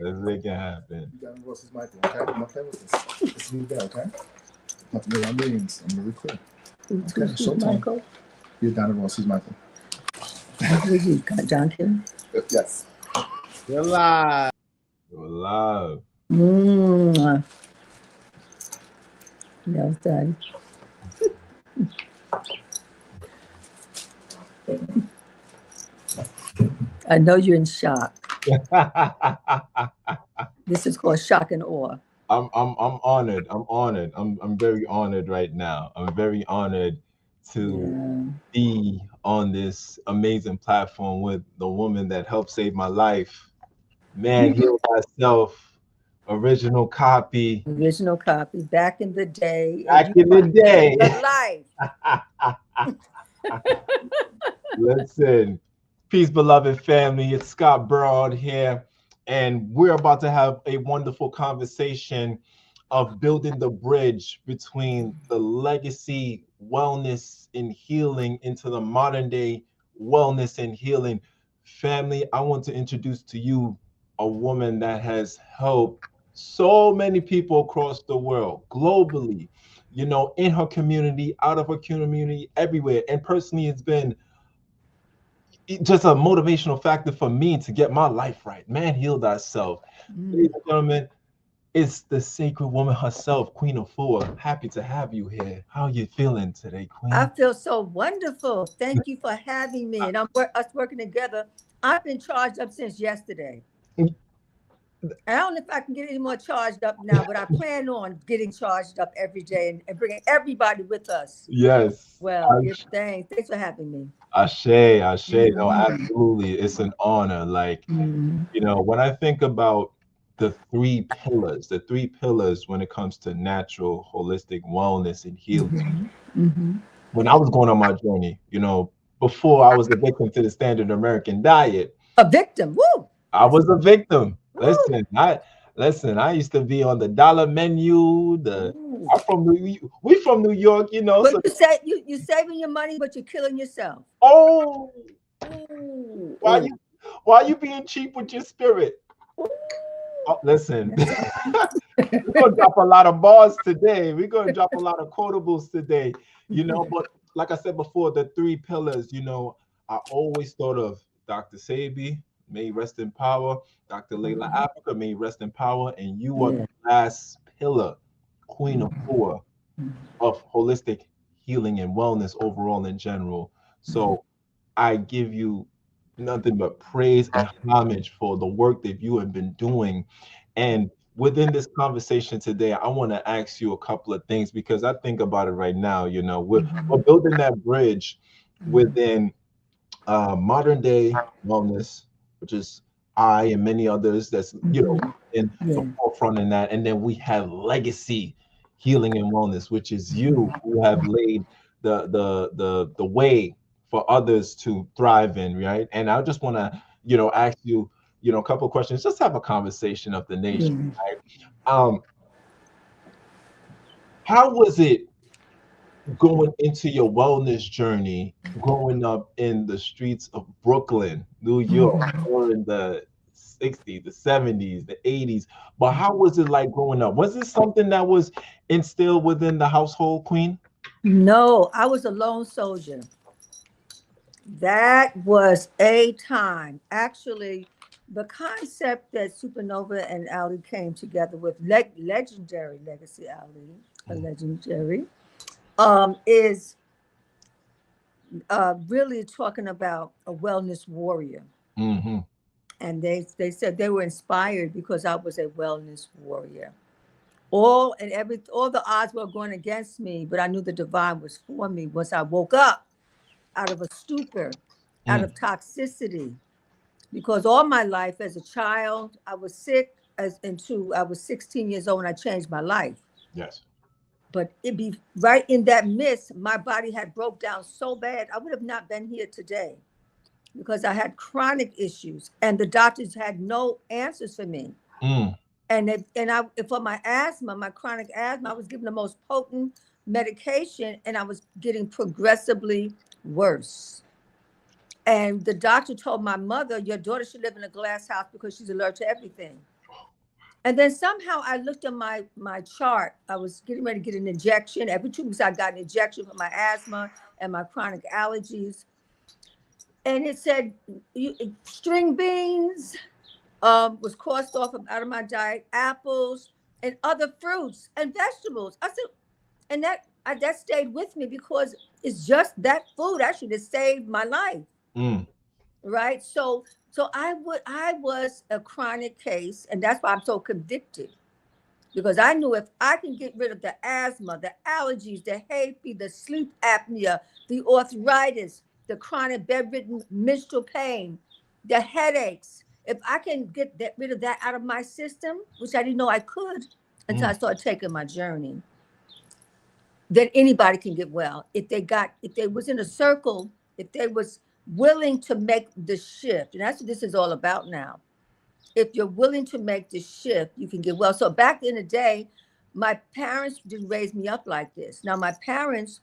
Let's make it happen. You got to voice is Michael, okay? I'm going to play with this. This is new okay? Not to my meetings. I'm really clear. Okay, showtime. Michael? You're Donna Rossi's Michael. You got Duncan? Yes. You're live. You're live. Well done. I know you're in shock. This is called shock and awe. I'm honored. I'm very honored right now. I'm very honored to be on this amazing platform with the woman that helped save my life. Man, heal thyself. Original copy. Original copy. Back in the day. Back in the day. Life. Listen, peace, beloved family. It's Scott Bernhardt here, and we're about to have a wonderful conversation of building the bridge between the legacy wellness and healing into the modern day wellness and healing. Family, I want to introduce to you a woman that has helped so many people across the world, globally, you know, in her community, out of her community, everywhere. And personally, it's been just a motivational factor for me to get my life right. Man, heal thyself. Ladies and gentlemen, it's the sacred woman herself, Queen Afua. Happy to have you here. How are you feeling today, Queen? I feel so wonderful. Thank you for having me. And us working together. I've been charged up since yesterday. I don't know if I can get any more charged up now, but I plan on getting charged up every day and bringing everybody with us. Yes. Well, thanks for having me. Ashe. No, absolutely. It's an honor. Like, you know, when I think about the three pillars when it comes to natural, holistic wellness and healing. When I was going on my journey, you know, before I was a victim to the standard American diet. A victim, woo! I was a victim. Listen, I used to be on the dollar menu. We from New York, you know. But so you're saving your money, but you're killing yourself. Oh, why you being cheap with your spirit? Oh, listen, we're gonna drop a lot of bars today. We're gonna drop a lot of quotables today, you know. But like I said before, the three pillars, you know, I always thought of Dr. Sebi, may he rest in power, Dr. Layla Africa, may he rest in power, and you are the last pillar, Queen Afua, of holistic healing and wellness overall in general. So I give you nothing but praise and homage for the work that you have been doing. And within this conversation today, I want to ask you a couple of things because I think about it right now. You know, we're building that bridge within modern day wellness, which is I and many others that's, you know, in the forefront in that. And then we have legacy healing and wellness, which is you who have laid the way for others to thrive in, right? And I just want to, you know, ask you, you know, a couple of questions, just have a conversation of the nation, right? How was it going into your wellness journey, growing up in the streets of Brooklyn, New York, or in the 60s, the 70s, the 80s? But how was it like growing up? Was it something that was instilled within the household, Queen? No, I was a lone soldier. That was a time. Actually, the concept that Supernova and Ali came together with, legendary Legacy Ali, a legendary, is really talking about a wellness warrior. And they said they were inspired because I was a wellness warrior. All the odds were going against me, but I knew the divine was for me once I woke up out of a stupor, out of toxicity. Because all my life as a child, I was sick I was 16 years old when I changed my life. Yes. But it'd be right in that midst, my body had broke down so bad, I would have not been here today because I had chronic issues and the doctors had no answers for me. And for my asthma, my chronic asthma, I was given the most potent medication and I was getting progressively worse. And the doctor told my mother, your daughter should live in a glass house because she's allergic to everything. And then somehow I looked at my chart. I was getting ready to get an injection. Every 2 weeks I got an injection for my asthma and my chronic allergies. And it said string beans was crossed off out of my diet, apples and other fruits and vegetables. I said, and that stayed with me because it's just that food actually that saved my life. Right. So I was a chronic case, and that's why I'm so convicted. Because I knew if I can get rid of the asthma, the allergies, the hay fever, the sleep apnea, the arthritis, the chronic bedridden menstrual pain, the headaches, if I can get rid of that out of my system, which I didn't know I could until I started taking my journey, then anybody can get well. If they was in a circle, if they was willing to make the shift, and that's what this is all about now. If you're willing to make the shift, you can get well. So back in the day, my parents didn't raise me up like this. Now my parents,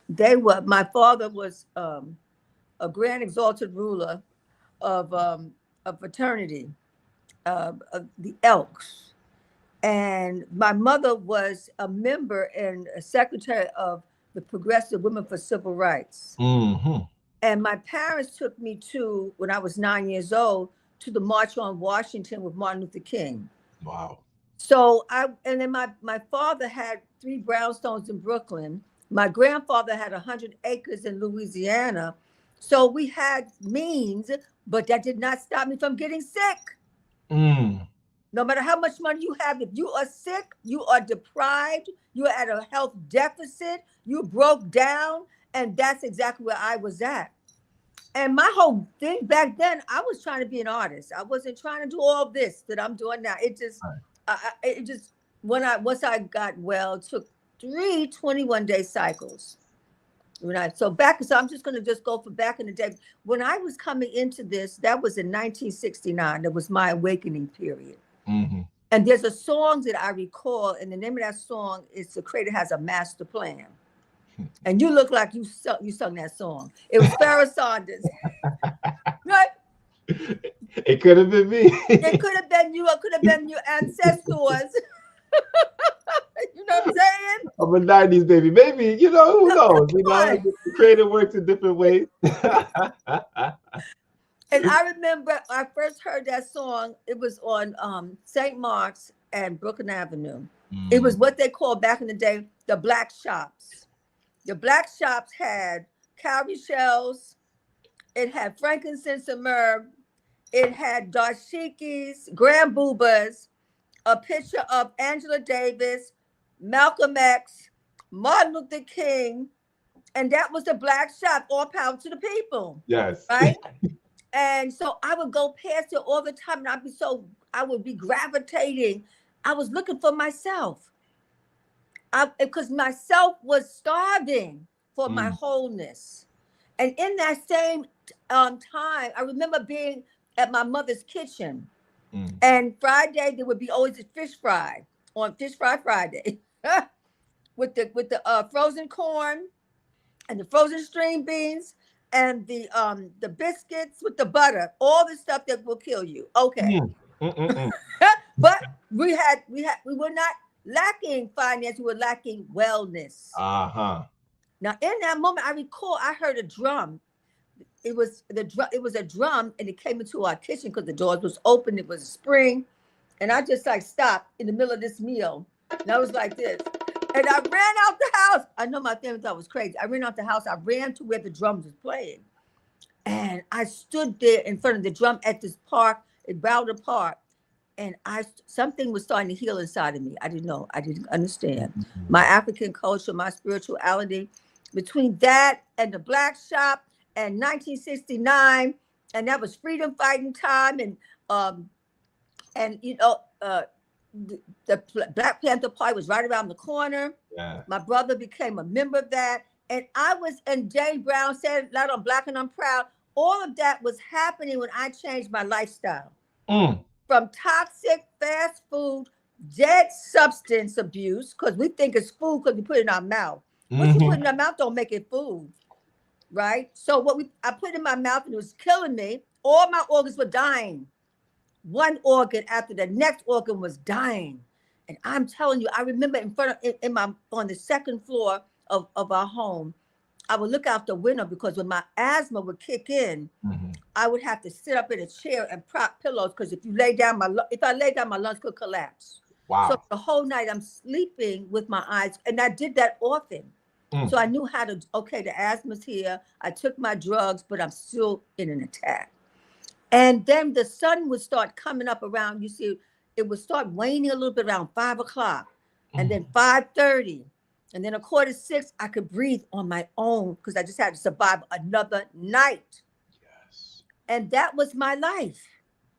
my father was a grand exalted ruler of a fraternity, of the Elks. And my mother was a member and a secretary of the Progressive Women for Civil Rights. And my parents took me to, when I was 9 years old, to the March on Washington with Martin Luther King. Wow. So and then my father had 3 brownstones in Brooklyn. My grandfather had 100 acres in Louisiana. So we had means, but that did not stop me from getting sick. No matter how much money you have, if you are sick, you are deprived, you are at a health deficit, you broke down, and that's exactly where I was at. And my whole thing back then, I was trying to be an artist. I wasn't trying to do all this that I'm doing now. It just, once I got well, it took 3 21-day cycles. So I'm just going to go for back in the day. When I was coming into this, that was in 1969. That was my awakening period. And there's a song that I recall, and the name of that song is "The Creator Has a Master Plan." And you look like you sung that song. It was Farrah Saunders. Right? It could have been me. It could have been you. It could have been your ancestors. You know what I'm saying? I'm a 90s baby. Maybe, who knows? The Creator works in different ways. And I remember I first heard that song. It was on St. Mark's and Brooklyn Avenue. It was what they called back in the day the black shops. The black shops had cowrie shells. It had frankincense and myrrh. It had dashikis, grand boobas, a picture of Angela Davis, Malcolm X, Martin Luther King, and that was the black shop, all power to the people. Yes. Right? And so I would go past it all the time, and I would be gravitating. I was looking for myself. Because myself was starving for my wholeness. And in that same time, I remember being at my mother's kitchen. And Friday, there would be always a fish fry on Fish Fry Friday with the frozen corn and the frozen string beans and the biscuits with the butter, all the stuff that will kill you. Okay. But we were not lacking finance, we were lacking wellness. Now in that moment, I recall I heard a drum. It was a drum, and it came into our kitchen because the doors was open. It was spring, and I just stopped in the middle of this meal, and I was like this, and I ran out the house. I know my family thought I was crazy. I ran out the house. I ran to where the drums was playing, and I stood there in front of the drum at this park, at Bowder Park, and something was starting to heal inside of me. I didn't know. I didn't understand my African culture, my spirituality. Between that and the black shop and 1969, and that was freedom fighting time, and the Black Panther Party was right around the corner. Yeah. My brother became a member of that, and I was, and Jay Brown said, "Loud on Black and I'm Proud." All of that was happening when I changed my lifestyle from toxic fast food, dead substance abuse, because we think it's food because we put it in our mouth. What you put in our mouth don't make it food, right? So I put in my mouth, and it was killing me. All my organs were dying. one organ after the next organ was dying. And I'm telling you, I remember in front of on the second floor of our home, I would look out the window because when my asthma would kick in, I would have to sit up in a chair and prop pillows because if I lay down, my lungs could collapse. Wow. So the whole night I'm sleeping with my eyes, and I did that often. So I knew how to, okay, the asthma's here. I took my drugs, but I'm still in an attack. And then the sun would start coming up around, you see, it would start waning a little bit around 5 o'clock, and then 5:30. And then 5:45, I could breathe on my own because I just had to survive another night. Yes. And that was my life.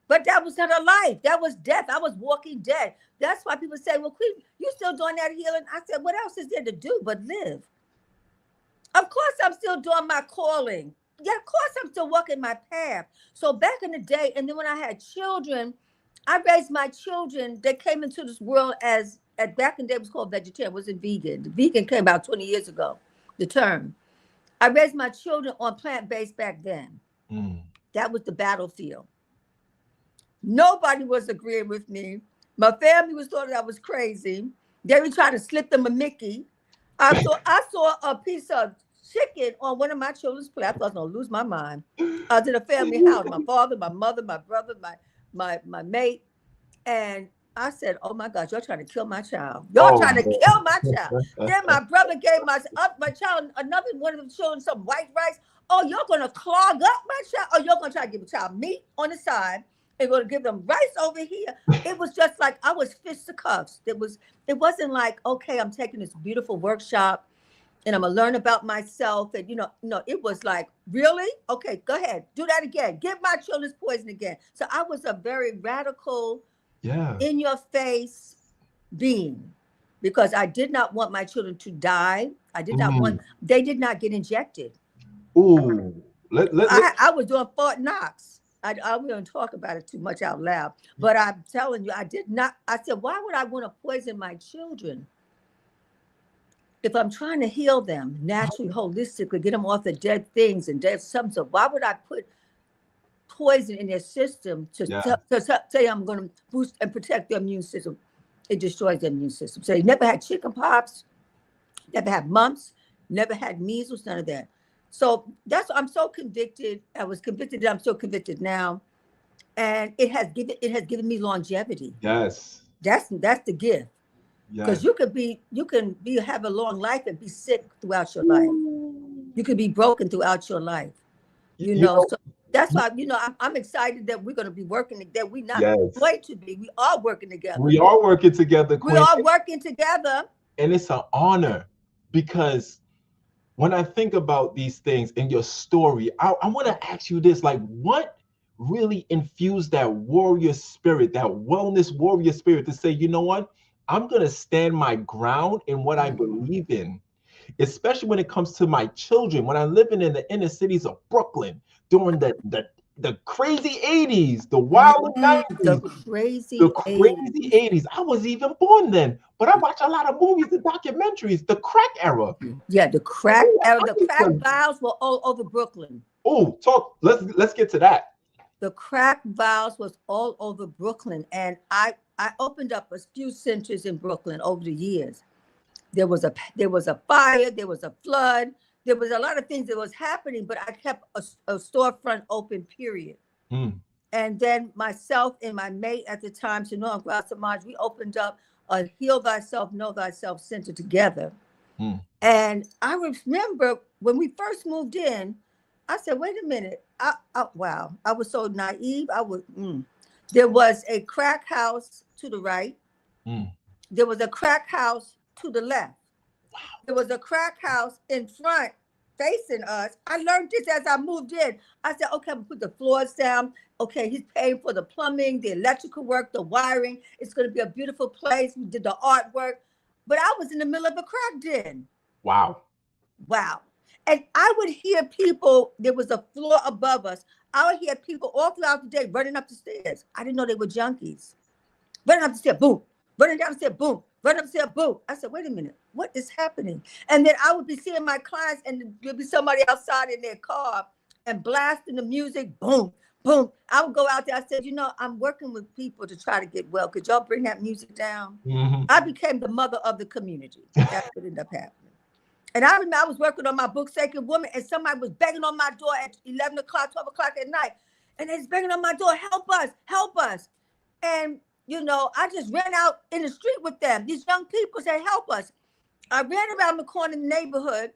But that was not a life. That was death. I was walking dead. That's why people say, well, Queen, you still doing that healing? I said, what else is there to do but live? Of course, I'm still doing my calling. Yeah, of course, I'm still walking my path. So back in the day, and then when I had children, I raised my children. They came into this world back in the day, it was called vegetarian. It wasn't vegan. The vegan came about 20 years ago, the term. I raised my children on plant-based back then. That was the battlefield. Nobody was agreeing with me. My family was thought I was crazy. They were trying to slip them a Mickey. I saw a piece of chicken on one of my children's plate. I thought I was gonna lose my mind. I was in a family house, my father, my mother, my brother, my mate. And I said, oh my God, you're trying to kill my child. You're trying to kill my child. Then my brother gave my child, another one of the children, some white rice. Oh, you're gonna clog up my child. Oh, you're gonna try to give a child meat on the side. They're going to give them rice over here. It was just like I was fisticuffs. It wasn't like, okay, I'm taking this beautiful workshop and I'm going to learn about myself. And, no, it was like, really? Okay, go ahead. Do that again. Give my children's poison again. So I was a very radical, in your face being because I did not want my children to die. I did not want, they did not get injected. Ooh. I was doing Fort Knox. I wouldn't talk about it too much out loud, but I'm telling you, I did not. I said, why would I want to poison my children? If I'm trying to heal them naturally, holistically, get them off the dead things and dead substances, why would I put poison in their system to say I'm going to boost and protect their immune system? It destroys their immune system. So they never had chicken pox, never had mumps, never had measles, none of that. So I'm so convicted. I was convicted. I'm so convicted now, and it has given me longevity. Yes, that's the gift. Because you can have a long life and be sick throughout your life. You can be broken throughout your life. So that's why I'm excited that we're going to be working together. We're not going to be. We are working together. We are working together, Queen. We are working together, and it's an honor because. When I think about these things in your story, I want to ask you this, like what really infused that warrior spirit, that wellness warrior spirit to say, you know what, I'm going to stand my ground in what I believe in, especially when it comes to my children. When I'm living in the inner cities of Brooklyn during the crazy 80s, the wild 90s, the crazy 80s. I wasn't even born then, but I watch a lot of movies and documentaries, the crack era. Yeah, the crack era. The crack vials were all over Brooklyn. Oh, let's get to that. The crack vials was all over Brooklyn. And I opened up a few centers in Brooklyn over the years. There was a fire, there was a flood. There was a lot of things that was happening, but I kept a storefront open, period. And then myself and my mate at the time, Shanoa and Samaj, we opened up a Heal Thyself, Know Thyself Center together. And I remember when we first moved in, I said, wait a minute. Wow, I was so naive. There was a crack house to the right. There was a crack house to the left. There was a crack house in front facing us. I learned this as I moved in. I said, okay, I'm gonna put the floors down. Okay, he's paying for the plumbing, the electrical work, the wiring. It's gonna be a beautiful place. We did the artwork, but I was in the middle of a crack den. Wow. And I would hear people, there was a floor above us. I would hear people all throughout the day running up the stairs. I didn't know they were junkies. Running up the stairs, boom. Running down the stairs, boom. Running up the stairs, boom. I said, wait a minute, what is happening? And then I would be seeing my clients and there'd be somebody outside in their car and blasting the music, boom, Boom. I would go out there. I said, you know, I'm working with people to try to get well. Could y'all bring that music down? I became the mother of the community. That's what ended up happening. And I remember I was working on my book, Sacred Woman, and somebody was banging on my door at 11 o'clock, 12 o'clock at night. And they was banging on my door, help us, help us. And, you know, I just ran out in the street with them. These young people said, help us. I ran around the corner in the neighborhood,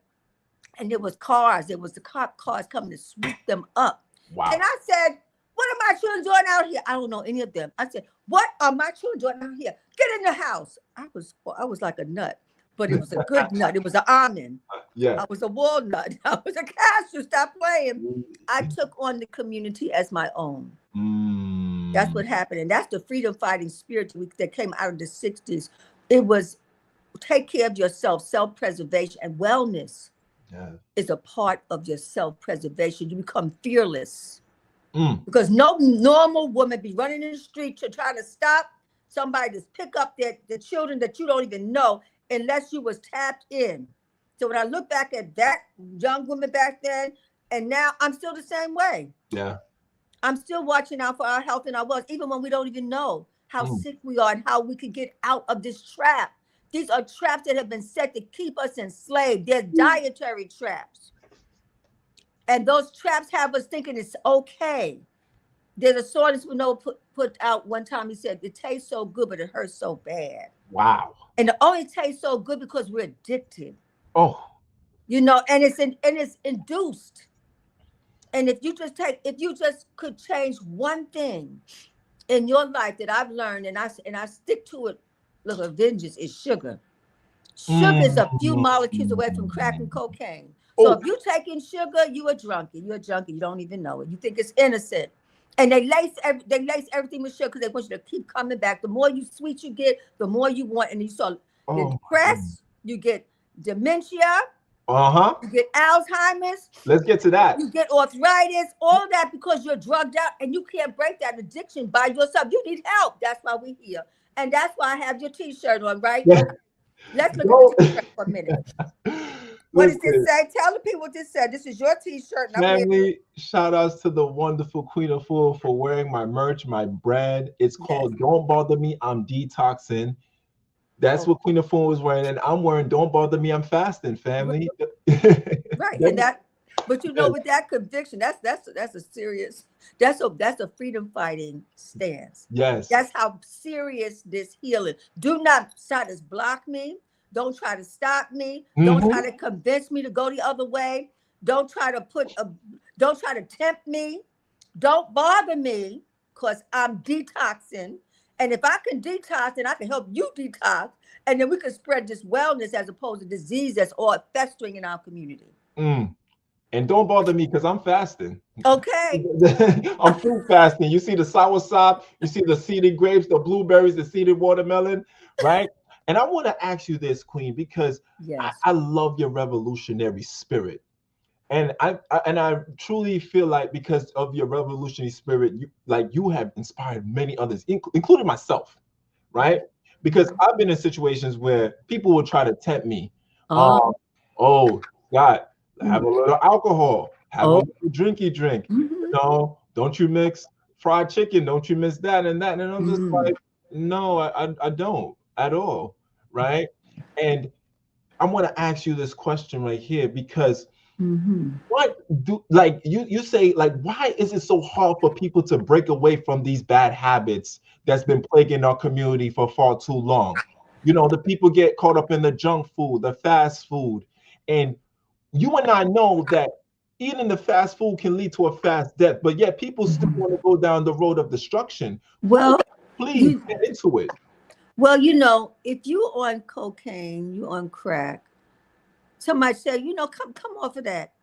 and there was cars. There was the cop cars coming to sweep them up. Wow. And I said, what are my children doing out here? I don't know any of them. I said, what are my children doing out here? Get in the house. I was like a nut, but it was a good nut. It was an almond. Yeah. I was a walnut. I was a cashew. Stop playing. I took on the community as my own. That's what happened. And that's the freedom fighting spirit that came out of the 60s. It was take care of yourself, self-preservation, and wellness is a part of your self-preservation. You become fearless. Because no normal woman be running in the street to try to stop somebody to pick up the children that you don't even know unless you was tapped in. So when I look back at that young woman back then, and now I'm still the same way. Yeah. I'm still watching out for our health and our wealth, even when we don't even know how sick we are and how we can get out of this trap. These are traps that have been set to keep us enslaved. They're dietary traps. And those traps have us thinking it's okay. There's a scientist we know put out one time. He said, it tastes so good, but it hurts so bad. Wow. And it only tastes so good because we're addicted. Oh. You know, and it's induced. And if you just could change one thing in your life that I've learned, and I stick to it, look, vengeance is sugar. Sugar is a few molecules away from crack and cocaine. So if you're taking sugar, you a junkie. You're a junkie. You don't even know it. You think it's innocent. And they lace everything with sugar because they want you to keep coming back. The more sweet you get, the more you want. And you start get depressed, you get dementia, you get Alzheimer's. Let's get to that. You get arthritis, all of that because you're drugged out and you can't break that addiction by yourself. You need help. That's why we're here. And that's why I have your t-shirt on, right? Yeah. Let's look at the t-shirt for a minute. What does this say? Tell the people what this said. This is your t-shirt. Family, shout outs to the wonderful Queen Afua for wearing my merch, my brand. It's called Don't Bother Me, I'm Detoxing. That's what Queen Afua was wearing. And I'm wearing Don't Bother Me, I'm Fasting, family. Right. And that, but you know, with that conviction, that's a serious, that's a freedom fighting stance. Yes. That's how serious this healing. Do not try to block me. Don't try to stop me. Don't try to convince me to go the other way. Don't try to tempt me. Don't bother me because I'm detoxing. And if I can detox, then I can help you detox. And then we can spread this wellness as opposed to disease that's all festering in our community. And don't bother me because I'm fasting. Okay. I'm fruit fasting. You see the soursop, you see the seeded grapes, the blueberries, the seeded watermelon, right? And I want to ask you this, Queen, because I love your revolutionary spirit. And I truly feel like because of your revolutionary spirit, you have inspired many others, including myself, right? Because I've been in situations where people will try to tempt me. God, have a little alcohol, have a little drinky drink. No, don't you mix fried chicken? Don't you miss that and that? And I'm just like, no, I don't at all, right? And I want to ask you this question right here because what do you say, why is it so hard for people to break away from these bad habits that's been plaguing our community for far too long? You know, the people get caught up in the junk food, the fast food, and you and I know that eating the fast food can lead to a fast death, but yet people still want to go down the road of destruction. Well, please get into it. Well, you know, if you're on cocaine, you're on crack, somebody say, you know, come off of that.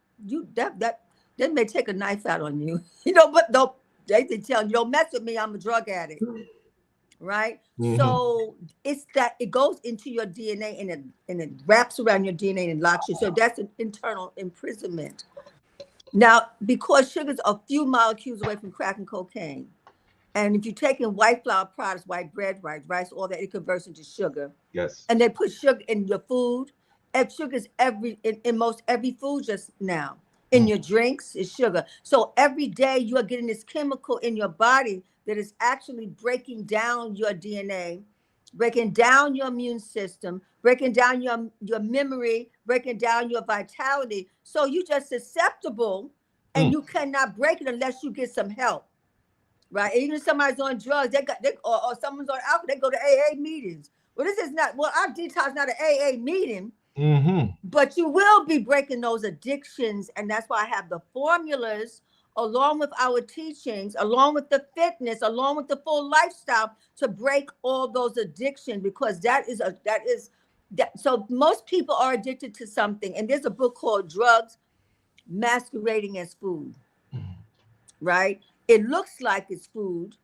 They may take a knife out on you, you know, but they tell you, don't mess with me, I'm a drug addict. Right? So it's that it goes into your DNA and it wraps around your DNA and locks you. So that's an internal imprisonment. Now, because sugar's a few molecules away from crack and cocaine, and if you're taking white flour products, white bread, white rice, all that, it converts into sugar. Yes. And they put sugar in your food. And sugar's in most every food just now. in your drinks is sugar. So every day you are getting this chemical in your body that is actually breaking down your DNA, breaking down your immune system, breaking down your memory, breaking down your vitality. So you're just susceptible and you cannot break it unless you get some help. Right? Even if somebody's on drugs, or someone's on alcohol, they go to AA meetings. Well, this is not, well, our detox is not an AA meeting, but you will be breaking those addictions. And that's why I have the formulas along with our teachings, along with the fitness, along with the full lifestyle to break all those addictions, because so most people are addicted to something. And there's a book called Drugs Masquerading as Food, right? It looks like it's food.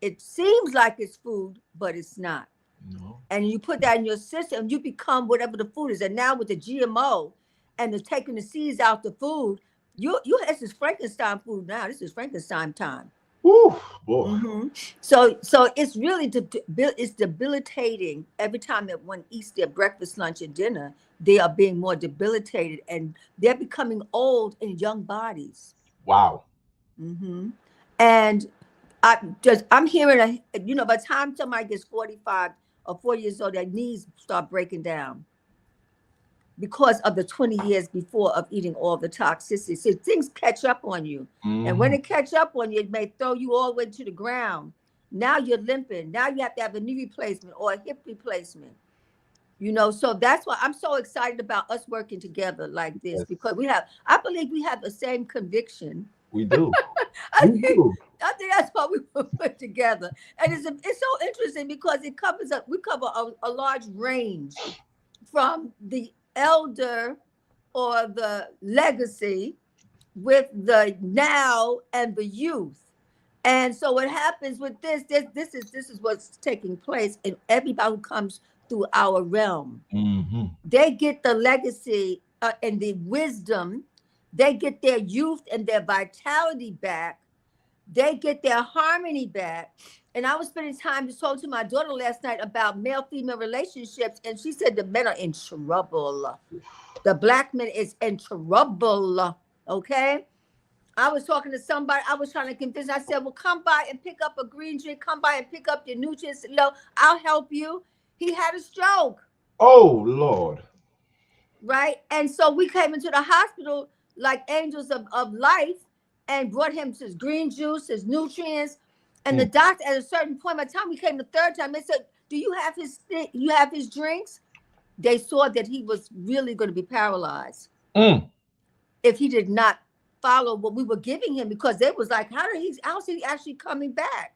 It seems like it's food, but it's not. No. And you put that in your system, you become whatever the food is. And now with the GMO and the taking the seeds out the food, this is Frankenstein food now. This is Frankenstein time. Ooh, boy. So it's really it's debilitating. Every time that one eats their breakfast, lunch, and dinner, they are being more debilitated, and they're becoming old in young bodies. Wow. And I'm hearing, by the time somebody gets 45 or 40 years old, their knees start breaking down because of the 20 years before of eating all the toxicity. So things catch up on you. And when it catch up on you, it may throw you all the way to the ground. Now you're limping. Now you have to have a knee replacement or a hip replacement. So that's why I'm so excited about us working together like this, because I believe we have the same conviction. We do. I think that's what we put together. And it's so interesting because we cover a large range from the elder or the legacy with the now and the youth. And so what happens with this is what's taking place, and everybody who comes through our realm, they get the legacy and the wisdom. They get their youth and their vitality back. They get their harmony back. And I was spending time to talk to my daughter last night about male-female relationships, and she said the men are in trouble. The black man is in trouble, okay? I was talking to somebody. I was trying to convince. I said, well, come by and pick up a green drink. Come by and pick up your nutrients. I'll help you. He had a stroke. Oh, Lord. Right? And so we came into the hospital like angels of life and brought him his green juice, his nutrients. And the doctor, at a certain point, by the time we came the third time, they said, do you have his drinks? They saw that he was really going to be paralyzed if he did not follow what we were giving him, because they was like, how's he actually coming back?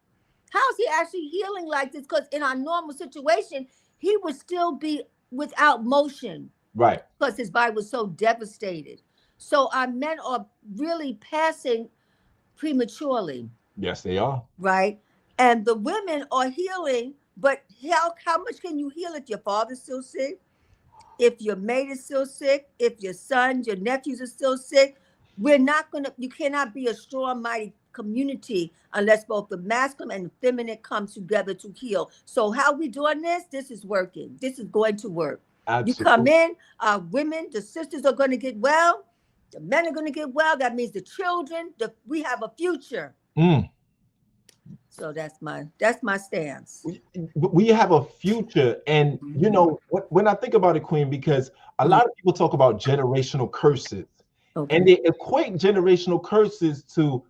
How's he actually healing like this? Because in our normal situation, he would still be without motion. Right. Because his body was so devastated. So our men are really passing prematurely. Yes, they are. Right. And the women are healing, but how much can you heal if your father's still sick? If your mate is still sick? If your sons, your nephews are still sick? You cannot be a strong, mighty community unless both the masculine and the feminine come together to heal. So how we doing this? This is working. This is going to work. Absolutely. You come in, women, the sisters are going to get well. The men are going to get well. That means the children, we have a future. So that's my stance. We have a future. And, when I think about it, Queen, because a lot of people talk about generational curses. Okay. And they equate generational curses to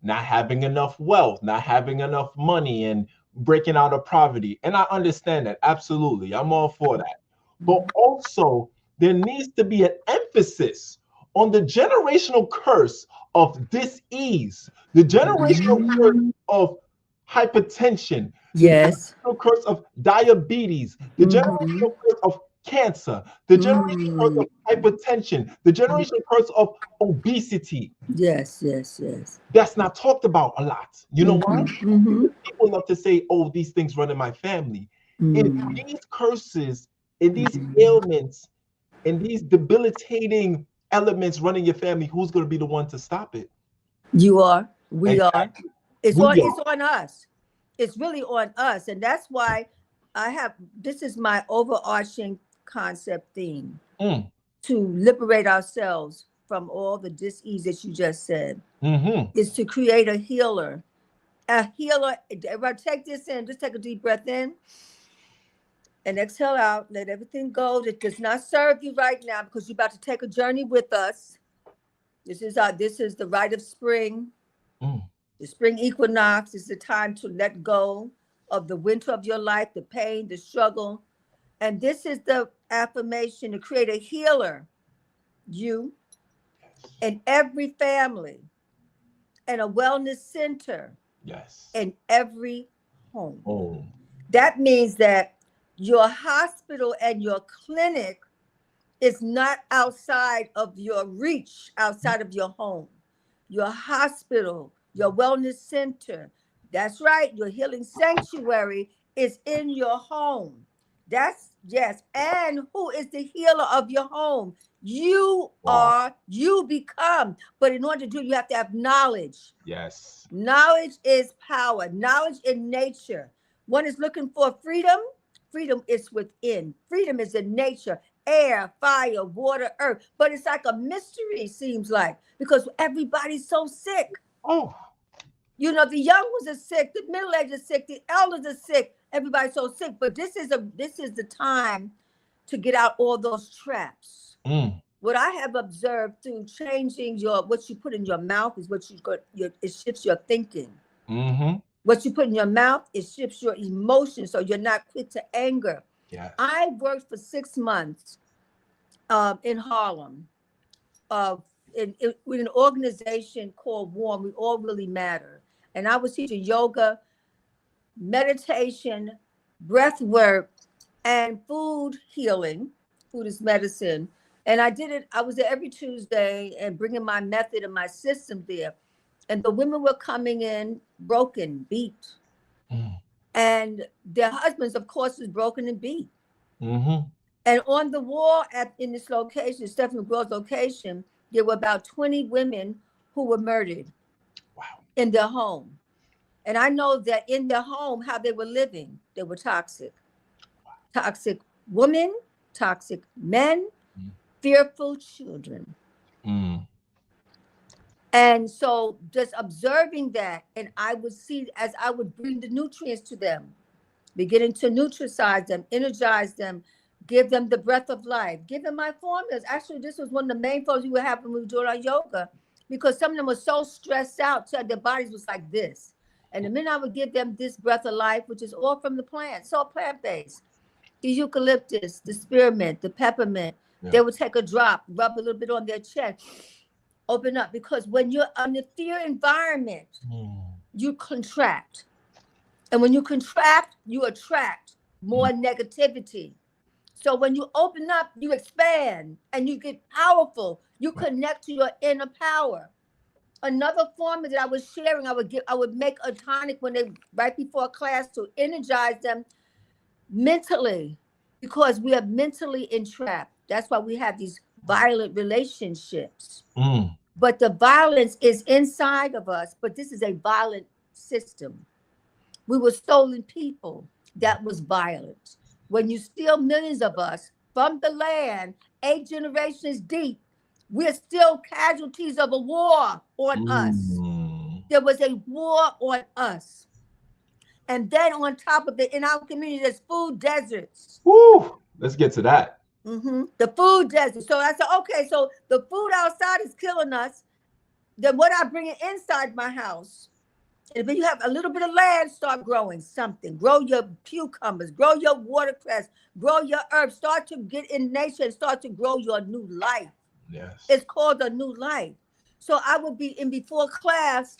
not having enough wealth, not having enough money, and breaking out of poverty. And I understand that. Absolutely. I'm all for that. But also, there needs to be an emphasis on the generational curse of dis-ease, the generational curse of hypertension, yes, the generational curse of diabetes, the generational curse of cancer, the generational curse of hypertension, the generational curse of obesity. Yes. That's not talked about a lot. You know why? People love to say, oh, these things run in my family. If these curses and these ailments and these debilitating elements running your family, who's going to be the one to stop it? You are. We are. It's on us. It's really on us. And that's why this is my overarching concept theme, to liberate ourselves from all the dis-ease that you just said is to create a healer. A healer, everybody take this in, just take a deep breath in and exhale out. Let everything go that does not serve you right now, because you're about to take a journey with us. This is the rite of spring. The spring equinox is the time to let go of the winter of your life, the pain, the struggle. And this is the affirmation to create a healer, you and every family, and a wellness center in every home. That means that your hospital and your clinic is not outside of your reach, outside of your home. Your hospital, your wellness center, that's right, your healing sanctuary is in your home. That's, yes. And who is the healer of your home? You are, you become. But in order to do it, you have to have knowledge. Yes. Knowledge is power. Knowledge in nature. One is looking for freedom. Freedom is within. Freedom is in nature. Air, fire, water, earth. But it's like a mystery, seems like, because everybody's so sick. You know, the young ones are sick, the middle-aged are sick, the elders are sick. Everybody's so sick. But this is the time to get out all those traps. What I have observed through changing what you put in your mouth is what it shifts your thinking. What you put in your mouth, it shifts your emotions, so you're not quick to anger. Yes. I worked for 6 months in Harlem with an organization called WARM, We All Really Matter. And I was teaching yoga, meditation, breath work, and food healing. Food is medicine. And I did it. I was there every Tuesday and bringing my method and my system there. And the women were coming in broken, beat. And their husbands, of course, was broken and beat. And on the wall in this location, Stephanie McGraw's location, there were about 20 women who were murdered in their home. And I know that in their home, how they were living, they were toxic. Toxic women, toxic men, fearful children. And so just observing that, and I would see as I would bring the nutrients to them, beginning to nutritize them, energize them, give them the breath of life, give them my formulas. Actually, this was one of the main formulas we would have when we were doing our yoga, because some of them were so stressed out, so their bodies was like this. And the minute I would give them this breath of life, which is all from the plant, it's all plant-based, the eucalyptus, the spearmint, the peppermint, they would take a drop, rub a little bit on their chest, open up, because when you're in a fear environment, you contract. And when you contract, you attract more negativity. So when you open up, you expand and you get powerful. You connect to your inner power. Another formula that I was sharing, I would make a tonic right before class to energize them mentally, because we are mentally entrapped. That's why we have these violent relationships. But the violence is inside of us, but this is a violent system. We were stolen people that was violent. When you steal millions of us from the land, 8 generations deep, we're still casualties of a war on us. There was a war on us. And then on top of it, in our community, there's food deserts. Let's get to that. The food desert. So I said, okay, so the food outside is killing us. Then what I bring it inside my house. And if you have a little bit of land, start growing something. Grow your cucumbers, grow your watercress, grow your herbs. Start to get in nature and start to grow your new life. Yes. It's called a new life. So I would be in before class,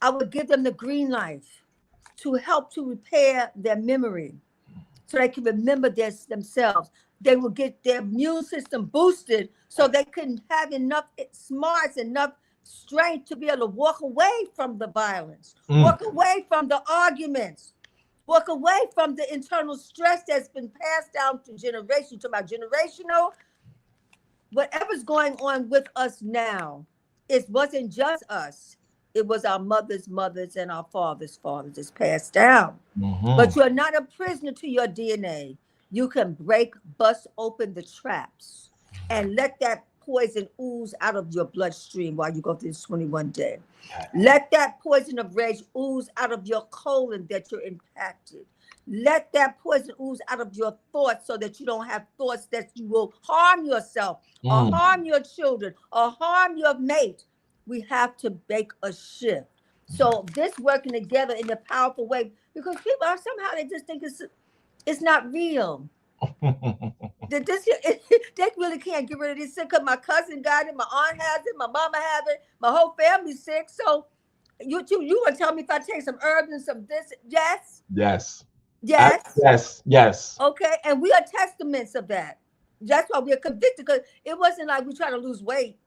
I would give them the green life to help to repair their memory so they can remember themselves. They will get their immune system boosted so they can have enough smarts, enough strength to be able to walk away from the violence, walk away from the arguments, walk away from the internal stress that's been passed down to generations. To my generational, whatever's going on with us now, it wasn't just us. It was our mothers' mothers and our fathers' fathers. It's passed down. But you're not a prisoner to your DNA. You can bust open the traps and let that poison ooze out of your bloodstream while you go through this 21 day. Let that poison of rage ooze out of your colon that you're impacted. Let that poison ooze out of your thoughts so that you don't have thoughts that you will harm yourself or harm your children or harm your mate. We have to make a shift. So this working together in a powerful way, because people are somehow they just think it's not real. They really can't get rid of this sick because my cousin got it, my aunt has it, my mama has it, my whole family's sick. So you want to tell me if I take some herbs and some this? Yes. Yes. Yes. Yes. Yes. Okay. And we are testaments of that. That's why we're convicted, because it wasn't like we try to lose weight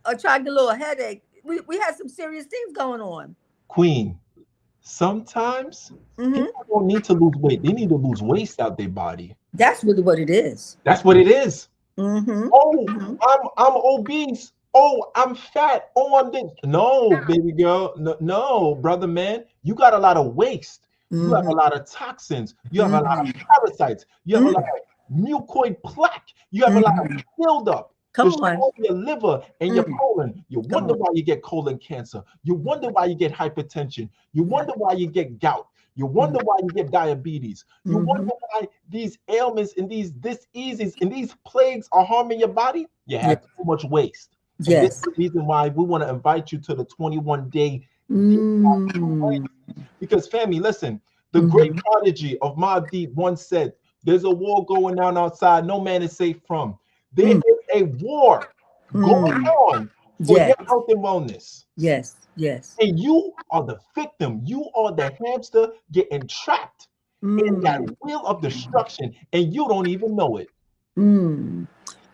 or try to get a little headache. We had some serious things going on. Queen, sometimes people don't need to lose weight. They need to lose waste out their body. That's really what it is. That's what it is. Oh, I'm obese. Oh, I'm fat. Oh, I'm this. No, baby girl. No, brother, man. You got a lot of waste. You have a lot of toxins. You have a lot of parasites. You have a lot of mucoid plaque. You have a lot of buildup. Come on. Your liver and your colon. You wonder why you get colon cancer. You wonder why you get hypertension. You wonder why you get gout. You wonder why you get diabetes. You wonder why these ailments and these diseases and these plagues are harming your body. You have too much waste. Yes. This is the reason why we want to invite you to the 21-day. Because family, listen, the great prodigy of Mobb Deep once said, there's a war going on outside no man is safe from. There is a war going on for your health and wellness. Yes, yes. And you are the victim. You are the hamster getting trapped in that wheel of destruction, and you don't even know it.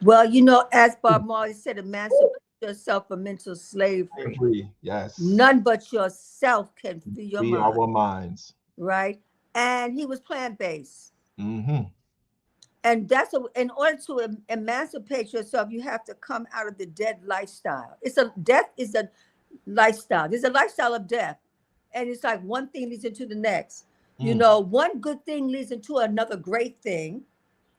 Well, you know, as Bob Marley said, emancipate yourself from mental slavery. Yes. None but yourself can free your mind. Our minds. Right? And he was plant-based. And that's in order to emancipate yourself, you have to come out of the dead lifestyle. Death is a lifestyle. There's a lifestyle of death. And it's like one thing leads into the next. You know, one good thing leads into another great thing.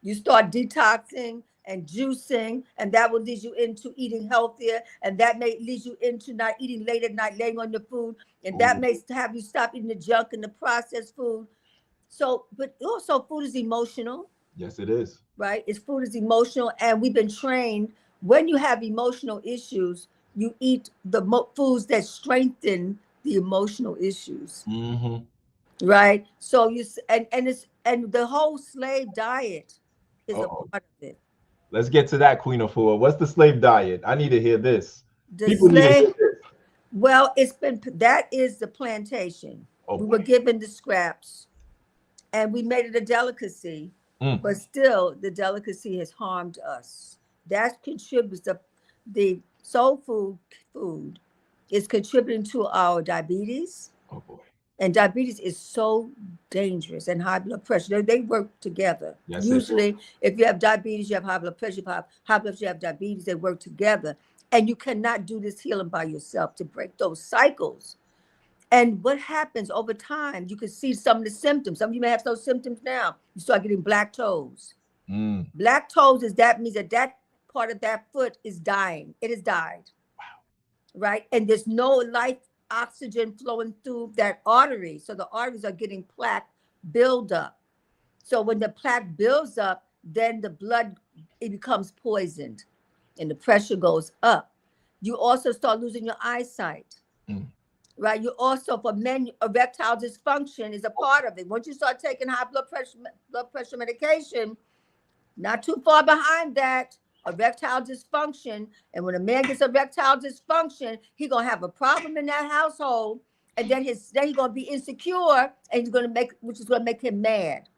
You start detoxing and juicing, and that will lead you into eating healthier, and that may lead you into not eating late at night, laying on your food, and that may have you stop eating the junk and the processed food. So, but also food is emotional. Yes, it is. Right? Food is emotional, and we've been trained when you have emotional issues, you eat the foods that strengthen the emotional issues. Right? So and the whole slave diet is a part of it. Let's get to that, Queen Afua. What's the slave diet? I need to hear this. People need to hear this. Well, that is the plantation. We were given the scraps, and we made it a delicacy. But still, the delicacy has harmed us. That contributes the soul food is contributing to our diabetes. Oh boy! And diabetes is so dangerous, and high blood pressure. They work together. Yes, usually, if you have diabetes, you have high blood pressure. If you have high blood pressure, you have diabetes. They work together, and you cannot do this healing by yourself to break those cycles. And what happens over time, you can see some of the symptoms. Some of you may have those symptoms now. You start getting black toes. Black toes means that part of that foot is dying. It has died. Wow. Right? And there's no life oxygen flowing through that artery. So the arteries are getting plaque buildup. So when the plaque builds up, then the blood, it becomes poisoned and the pressure goes up. You also start losing your eyesight. Right. You also, for men, erectile dysfunction is a part of it. Once you start taking high blood pressure medication, not too far behind that, erectile dysfunction. And when a man gets erectile dysfunction, he's gonna have a problem in that household, and then he's gonna be insecure, and which is gonna make him mad.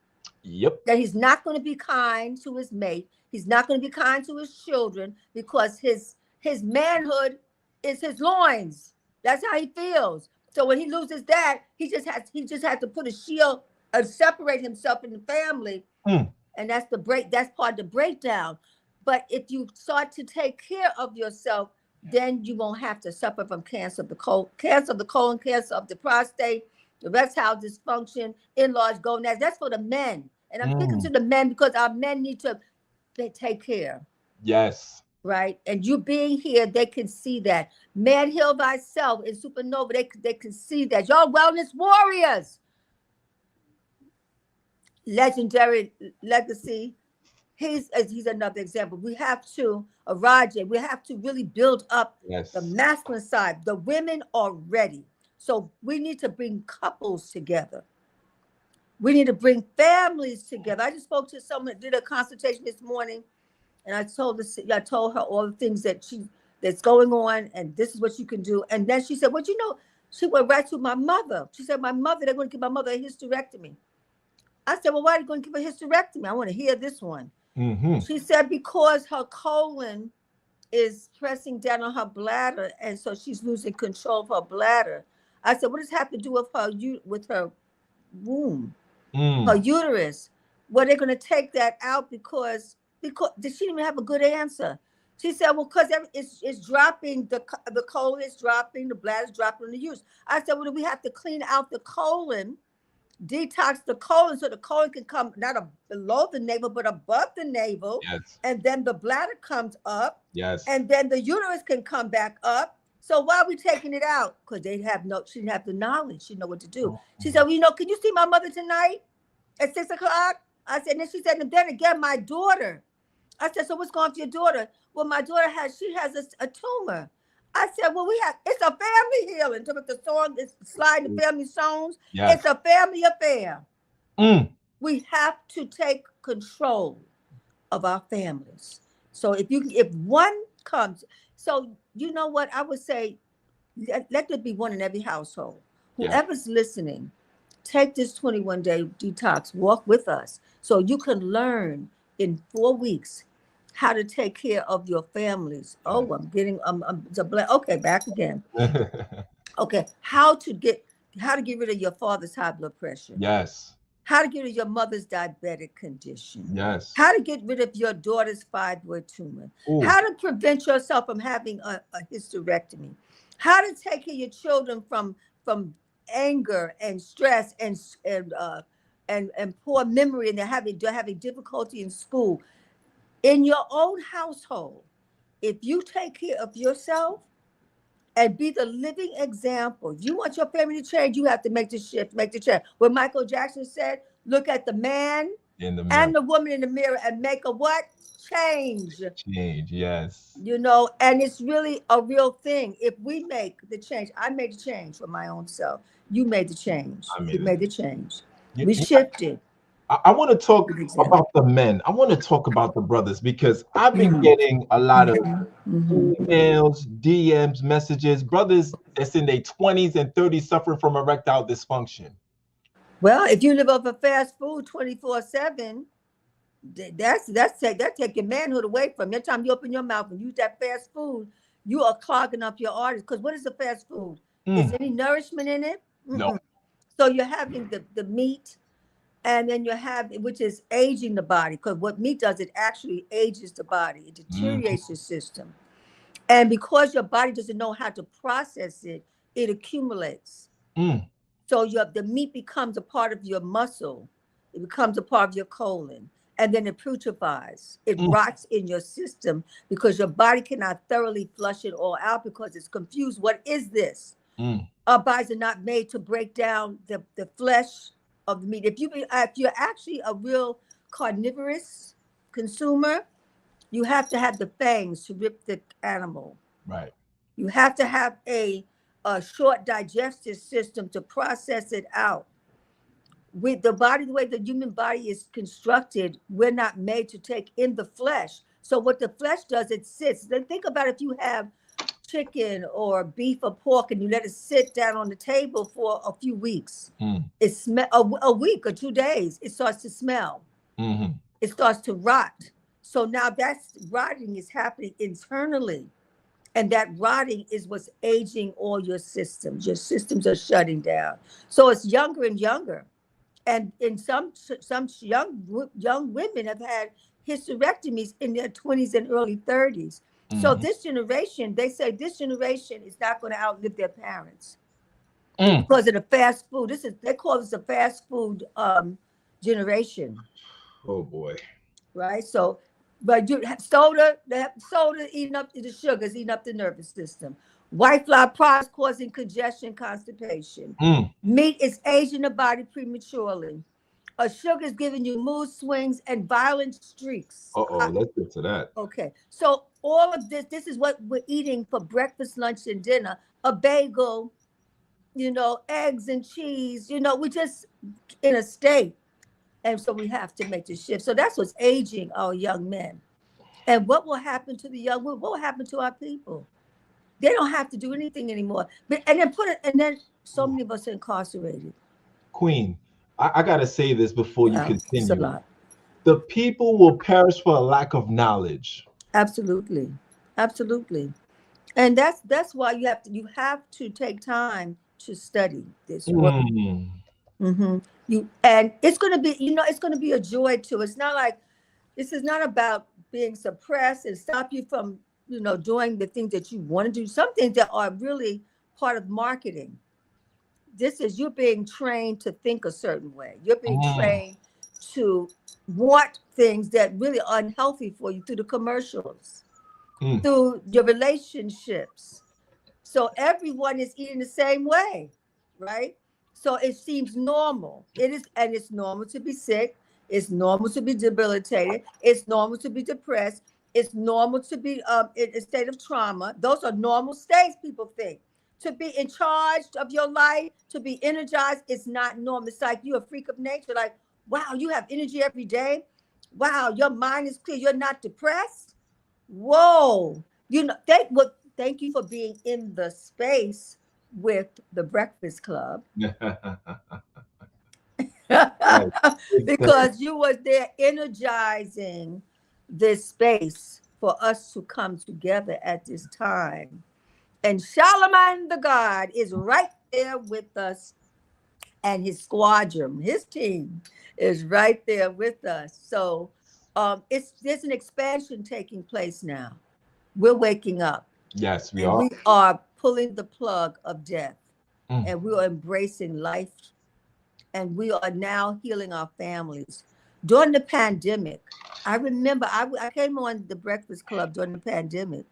Yep. That he's not gonna be kind to his mate. He's not gonna be kind to his children, because his manhood is his loins. That's how he feels. So when he loses that, he just has to put a shield and separate himself in the family. And that's part of the breakdown. But if you start to take care of yourself, then you won't have to suffer from cancer of the colon, cancer of the prostate, erectile dysfunction, enlarged gonads. That's for the men. And I'm speaking to the men because our men need to take care. Yes. right? And you being here, they can see that. Man, heal thyself in Supernova, they can see that. Y'all wellness warriors. Legendary legacy. He's another example. We have to, Raja, we have to really build up the masculine side. The women are ready. So we need to bring couples together. We need to bring families together. I just spoke to someone that did a consultation this morning, and I told her all the things that's going on, and this is what you can do. And then she said, well, she went right to my mother. She said, they're going to give my mother a hysterectomy. I said, well, why are you going to give a hysterectomy? I want to hear this one. Mm-hmm. She said, because her colon is pressing down on her bladder, and so she's losing control of her bladder. I said, what does it have to do with her womb, her uterus? Well, they're going to take that out because she didn't even have a good answer. She said, well, because it's dropping, the colon is dropping, the bladder is dropping, the uterus. I said, well, we have to clean out the colon, detox the colon, so the colon can come not below the navel but above the navel. Yes. And then the bladder comes up. Yes. And then the uterus can come back up. So why are we taking it out? Because she didn't have the knowledge. She didn't know what to do. She said, well, can you see my mother tonight at 6 o'clock? I said, and then she said, and then again, my daughter. I said, so what's going on with your daughter? Well, my daughter has a tumor. I said, well, it's a family healing. So the song is sliding the family songs. Yes. It's a family affair. We have to take control of our families. So if one comes, so you know what I would say, let there be one in every household. Whoever's listening, take this 21-day detox, walk with us so you can learn in 4 weeks how to take care of your families. Oh, okay, back again. Okay, how to get rid of your father's high blood pressure. Yes. How to get rid of your mother's diabetic condition. Yes. How to get rid of your daughter's fibroid tumor. Ooh. How to prevent yourself from having a hysterectomy. How to take care of your children from anger and stress and poor memory, and they're having difficulty in school. In your own household, if you take care of yourself and be the living example, you want your family to change, you have to make the shift, make the change. What Michael Jackson said, look at the man and the woman in the mirror and make a what? Change. Change, yes. And it's really a real thing. If we make the change, I made the change for my own self. You made the change. You made the change. We shifted. I want to talk about the men. I want to talk about the brothers because I've been getting a lot of emails, DMs, messages, brothers that's in their 20s and 30s suffering from erectile dysfunction. Well, if you live off of fast food 24/7, that take your manhood away from you. Every time you open your mouth and use that fast food, you are clogging up your arteries. Because what is the fast food? Is there any nourishment in it? No. So you're having the meat. And then you have, which is aging the body, because what meat does, it actually ages the body. It deteriorates your system. And because your body doesn't know how to process it, it accumulates. So the meat becomes a part of your muscle. It becomes a part of your colon. And then it putrefies. It rots in your system because your body cannot thoroughly flush it all out because it's confused. What is this? Our bodies are not made to break down the flesh of the meat. If you're actually a real carnivorous consumer, you have to have the fangs to rip the animal. Right. You have to have a short digestive system to process it out. With the body, the way the human body is constructed, we're not made to take in the flesh. So what the flesh does, it sits. Then think about if you have chicken or beef or pork and you let it sit down on the table for a few weeks. It a week or 2 days, it starts to smell. It starts to rot. So now that's rotting is happening internally. And that rotting is what's aging all your systems. Your systems are shutting down. So it's younger and younger. And in some young women have had hysterectomies in their 20s and early 30s. So this generation, they say this generation is not going to outlive their parents because of the fast food. They call this a fast food generation. Oh boy. Right. So But you have soda, eating up the sugars, eating up the nervous system. White flour products causing congestion, constipation. Meat is aging the body prematurely. Sugar is giving you mood swings and violent streaks. Let's get to that. Okay, so all of this is what we're eating for breakfast, lunch, and dinner. A bagel, eggs and cheese, we're just in a state. And so we have to make the shift. So that's what's aging our young men. And what will happen to the young? What will happen to our people? They don't have to do anything anymore. And then so many of us are incarcerated. Queen, I gotta say this before you continue. It's a lot. The people will perish for a lack of knowledge. Absolutely, absolutely. And that's why you have to take time to study this work. And it's going to be, it's going to be a joy too. It's not like, this is not about being suppressed and stop you from, doing the things that you want to do. Some things that are really part of marketing. This is, you're being trained to think a certain way. You're being trained to want things that really are unhealthy for you through the commercials, through your relationships. So everyone is eating the same way, right? So it seems normal. It is, and it's normal to be sick. It's normal to be debilitated. It's normal to be depressed. It's normal to be in a state of trauma. Those are normal states, people think. To be in charge of your life, to be energized, it's not normal. It's like you're a freak of nature. Like, wow, you have energy every day. Wow, your mind is clear. You're not depressed. Whoa. Thank you for being in the space with the Breakfast Club. Because you was there energizing this space for us to come together at this time. And Charlemagne the God is right there with us, and his squadron, his team is right there with us. So there's an expansion taking place now. We're waking up. Yes, we are. We are pulling the plug of death, and we are embracing life, and we are now healing our families. During the pandemic, I remember I came on the Breakfast Club during the pandemic,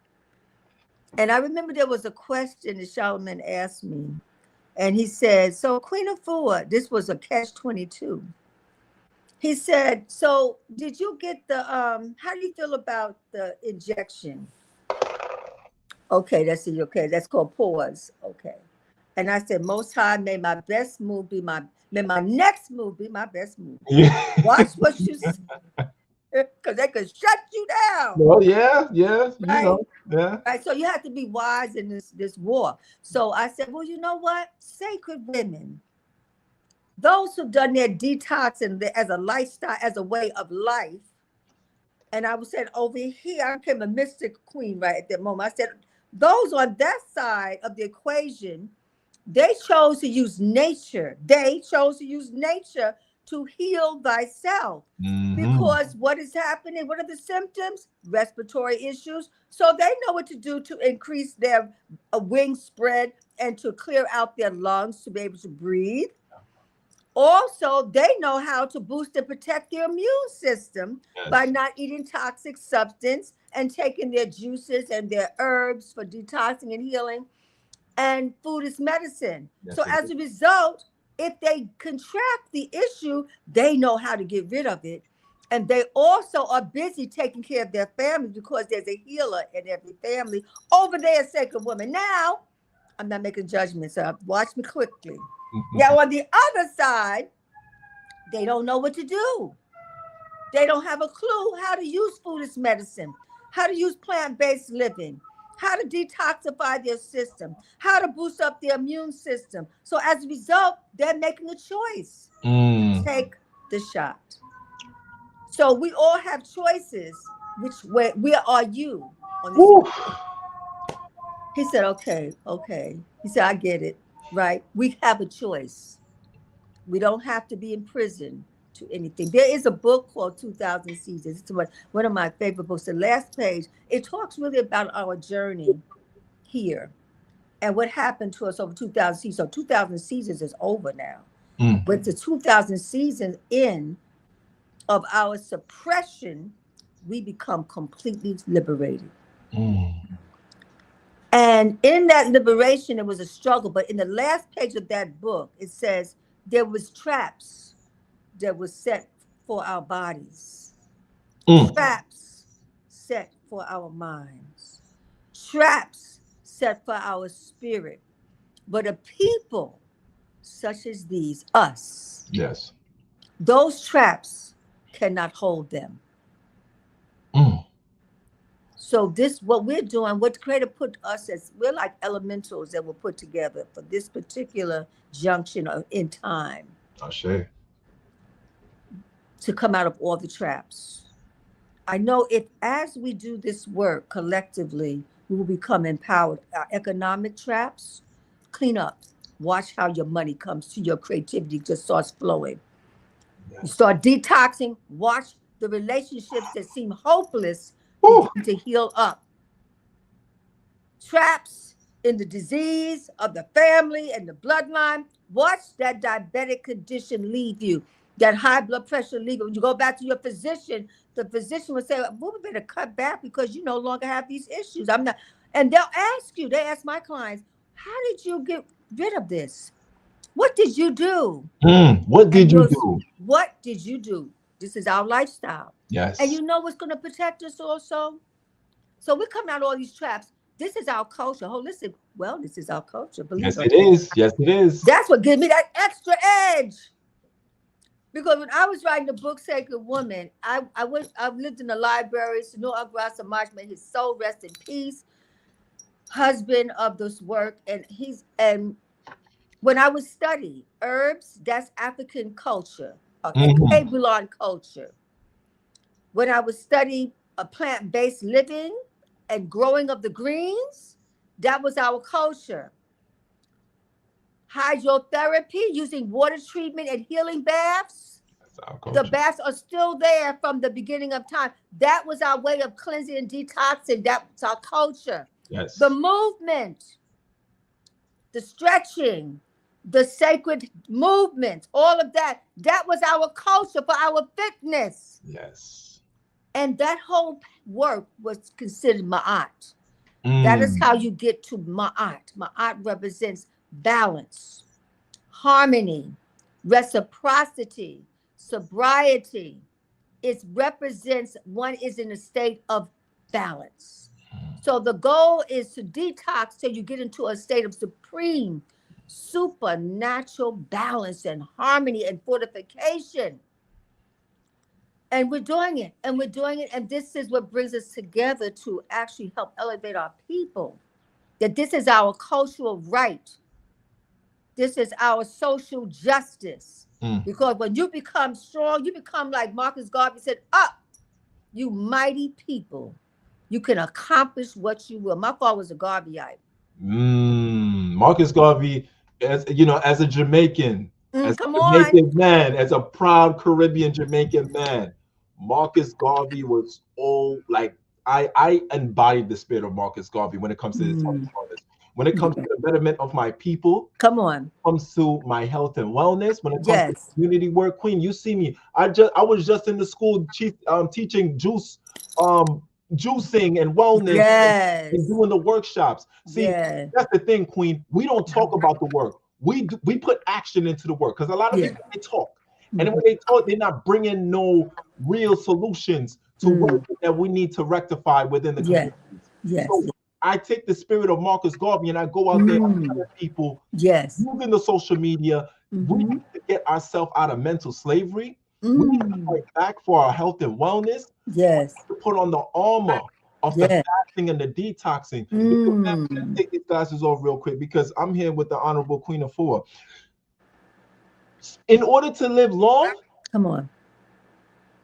and I remember there was a question that Charlemagne asked me, and he said, so Queen Afua, this was a catch-22. He said, so did you get the, how do you feel about the injection? Okay, that's it. Okay, that's called pause. Okay. And I said, Most High, may my next move be my best move. Yeah. Watch what you say, because they could shut you down. Well, yeah, right? Yeah. Right. So you have to be wise in this war. So I said, well, you know what? Sacred women, those who've done their detox and as a lifestyle, as a way of life. And I was saying over here, I became a mystic queen right at that moment. I said, those on that side of the equation, they chose to use nature. They chose to use nature to heal thyself. Because what is happening? What are the symptoms? Respiratory issues. So they know what to do to increase their wing spread and to clear out their lungs to be able to breathe. Also, they know how to boost and protect their immune system by not eating toxic substance and taking their juices and their herbs for detoxing and healing. And food is medicine. So as a result, if they contract the issue, they know how to get rid of it. And they also are busy taking care of their families because there's a healer in every family. Over there, Sacred Woman. Now, I'm not making judgments, so watch me quickly. Now, on the other side, they don't know what to do. They don't have a clue how to use food as medicine, how to use plant-based living, how to detoxify their system, how to boost up their immune system. So as a result, they're making a choice. Take the shot. So we all have choices. Where are you on this? He said, okay. He said, I get it, right? We have a choice. We don't have to be in prison to anything. There is a book called 2000 Seasons. It's one of my favorite books. The last page, it talks really about our journey here and what happened to us over 2000 seasons. So 2000 Seasons is over now. But the 2000 seasons in of our suppression we become completely liberated. Mm. And in that liberation, it was a struggle. But in the last page of that book, it says there was traps that were set for our bodies, traps set for our minds, traps set for our spirit. But a people such as these, us, Yes, those traps cannot hold them. So this, what we're doing, what the Creator put us as, we're like elementals that were put together for this particular junction in time. Ashe. To come out of all the traps. I know if as we do this work collectively, we will become empowered. Our economic traps, clean up. Watch how your money comes to your creativity, just starts flowing. Yes. You start detoxing, watch the relationships that seem hopeless begin to heal up. Traps in the disease of the family and the bloodline. Watch that diabetic condition leave you. That high blood pressure leave you. When you go back to your physician, the physician will say, well, we better cut back because you no longer have these issues. I'm not. And they'll ask you, they ask my clients, how did you get rid of this? What did you do? What did you do? What did you do? This is our lifestyle. Yes. And you know what's going to protect us also? So we're coming out of all these traps. This is our culture. Holistic wellness is our culture. Yes, it is. Yes, it is. That's what gives me that extra edge. Because when I was writing the book Sacred Woman, I lived in the library. Sonora Grasa March, may his soul rest in peace. Husband of this work, and when I was studying herbs, that's African culture, Kabulon culture. When I was studying a plant-based living and growing of the greens, that was our culture. Hydrotherapy, using water treatment and healing baths. The baths are still there from the beginning of time. That was our way of cleansing and detoxing. That's our culture. Yes. The movement, the stretching, the sacred movements, all of that, that was our culture for our fitness. Yes. And that whole work was considered ma'at. That is how you get to ma'at. Ma'at represents balance, harmony, reciprocity, sobriety. It represents one is in a state of balance. So the goal is to detox till you get into a state of supreme, supernatural balance and harmony and fortification. And we're doing it, and we're doing it. And this is what brings us together to actually help elevate our people. That this is our cultural right. This is our social justice. Because when you become strong, you become like Marcus Garvey said, up, you mighty people. You can accomplish what you will. My father was a Garveyite. Marcus Garvey, as you know, as a Jamaican, as a Jamaican man, as a proud Caribbean Jamaican man, Marcus Garvey was all like, I embodied the spirit of Marcus Garvey when it comes to this. When it comes to the betterment of my people, when it comes to my health and wellness, when it comes to community work, Queen, you see me. I was just in the school teaching juicing and wellness and doing the workshops. See, that's the thing, Queen. We don't talk about the work. We put action into the work, because a lot of people, they talk. And when they talk, they're not bringing no real solutions to work that we need to rectify within the community. So I take the spirit of Marcus Garvey and I go out there and tell people, using the social media, we need to get ourselves out of mental slavery. We need to fight back for our health and wellness. We need to put on the armor of the fasting and the detoxing. Let's take these glasses off real quick, because I'm here with the Honorable Queen Afua. In order to live long,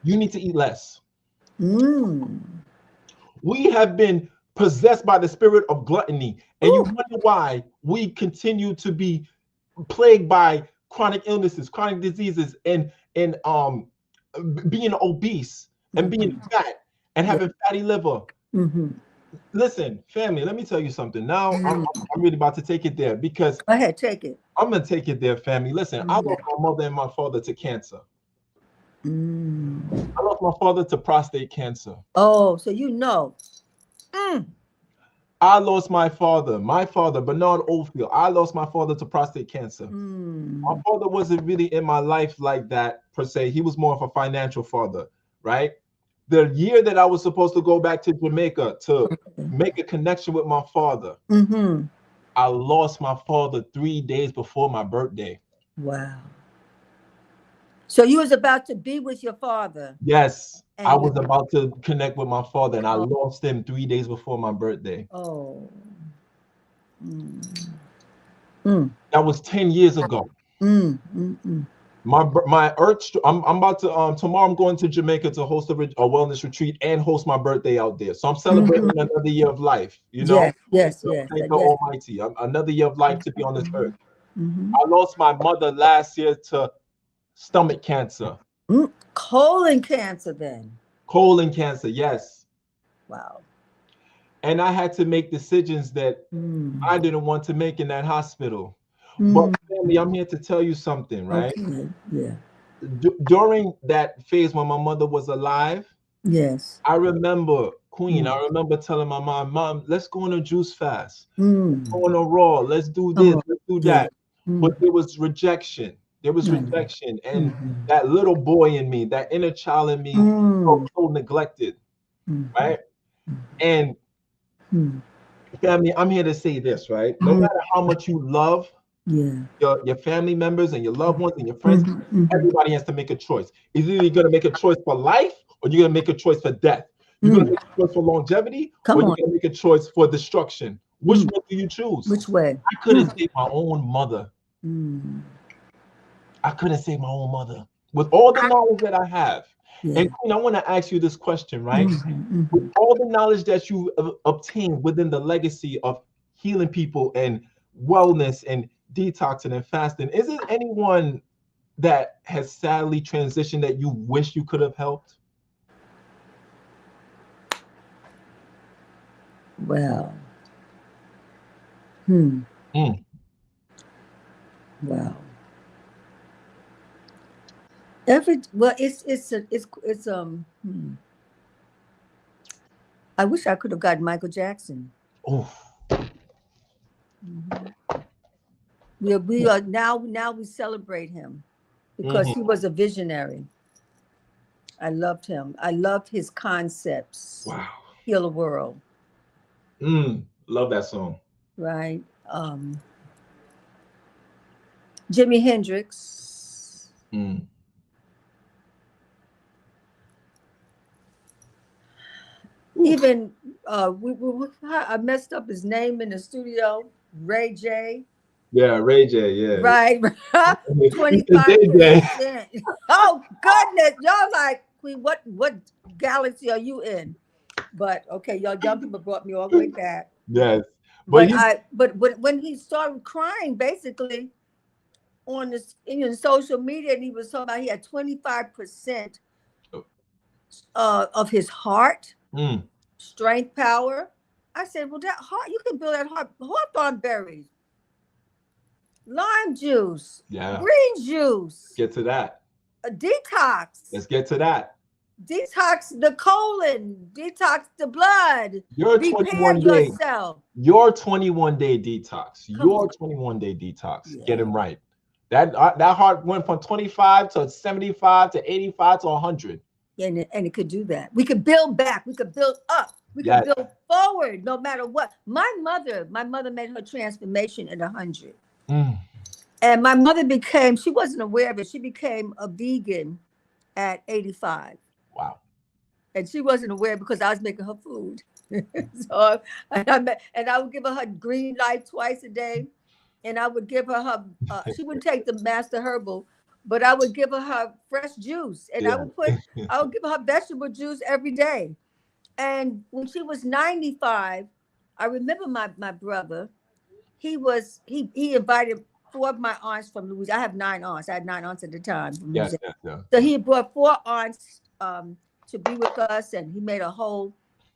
you need to eat less. We have been possessed by the spirit of gluttony, and you wonder why we continue to be plagued by chronic illnesses, chronic diseases, and being obese and being fat and having fatty liver. Listen, family, let me tell you something. Now I'm really about to take it there, because go ahead, take it. I'm gonna take it there, family. Listen, I lost my mother and my father to cancer. I lost lost my father to prostate cancer. Oh, so you know. I lost my father, Bernard Oldfield. I lost my father to prostate cancer. My father wasn't really in my life like that, per se. He was more of a financial father, right? The year that I was supposed to go back to Jamaica to make a connection with my father, I lost my father 3 days before my birthday. Wow. So you was about to be with your father? Yes, I was about to connect with my father, and I lost him 3 days before my birthday. Oh. That was 10 years ago. My earth. I'm about to tomorrow. I'm going to Jamaica to host a wellness retreat and host my birthday out there. So I'm celebrating another year of life. You know. Yes. Thank the Almighty. Another year of life to be on this earth. I lost my mother last year to stomach cancer. Colon cancer, then. Colon cancer, yes. Wow. And I had to make decisions that I didn't want to make in that hospital. But family, I'm here to tell you something, right? Okay. Yeah. During that phase when my mother was alive, yes, I remember Queen. I remember telling my mom, let's go on a juice fast. Let's go on a raw. Let's do this. Let's do that. But there was rejection. There was rejection. And that little boy in me, that inner child in me, felt so neglected, right? And family, I'm here to say this, right? No matter how much you love your family members and your loved ones and your friends, everybody has to make a choice. Either you're going to make a choice for life or you're going to make a choice for death. You're going to make a choice for longevity or you're going to make a choice for destruction. Which one do you choose? Which way? I couldn't save my own mother. I couldn't save my own mother with all the knowledge that I have. And Queen, I want to ask you this question, right? With all the knowledge that you obtained within the legacy of healing people and wellness and detoxing and fasting, is there anyone that has sadly transitioned that you wish you could have helped? Well. Wow. I wish I could have gotten Michael Jackson. Oh. We are now we celebrate him because he was a visionary. I loved him. I loved his concepts. Wow. Heal the world. Love that song. Right. Jimi Hendrix. Even I messed up his name in the studio. Ray J. Yeah, Ray J. Yeah. Right. 25%. Oh goodness, y'all like, Queen, what galaxy are you in? But okay, y'all young people brought me all the way back. Yes. But when he started crying, basically on this social media, and he was talking about he had 25% of his heart, strength, power. I said, well, that heart, you can build that heart. Hawthorn berries, lime juice, green juice. Get to that. A detox. Let's get to that. Detox the colon, detox the blood. Your Prepare 21-day yourself. Your 21-day detox. Your 21-day detox. Yeah. Get him right. That heart went from 25 to 75 to 85 to 100. And it could do that. We could build back. We could build up. We could build forward no matter what. My mother made her transformation at 100. And my mother she wasn't aware of it. She became a vegan at 85. Wow. And she wasn't aware because I was making her food. So I would give her green light twice a day. And I would give her she wouldn't take the Master Herbal, but I would give her fresh juice. And I would give her vegetable juice every day. And when she was 95, I remember my brother, he invited 4 of my aunts from Louisiana. I have 9 aunts. I had 9 aunts at the time. Yes. So he brought 4 aunts to be with us, and he made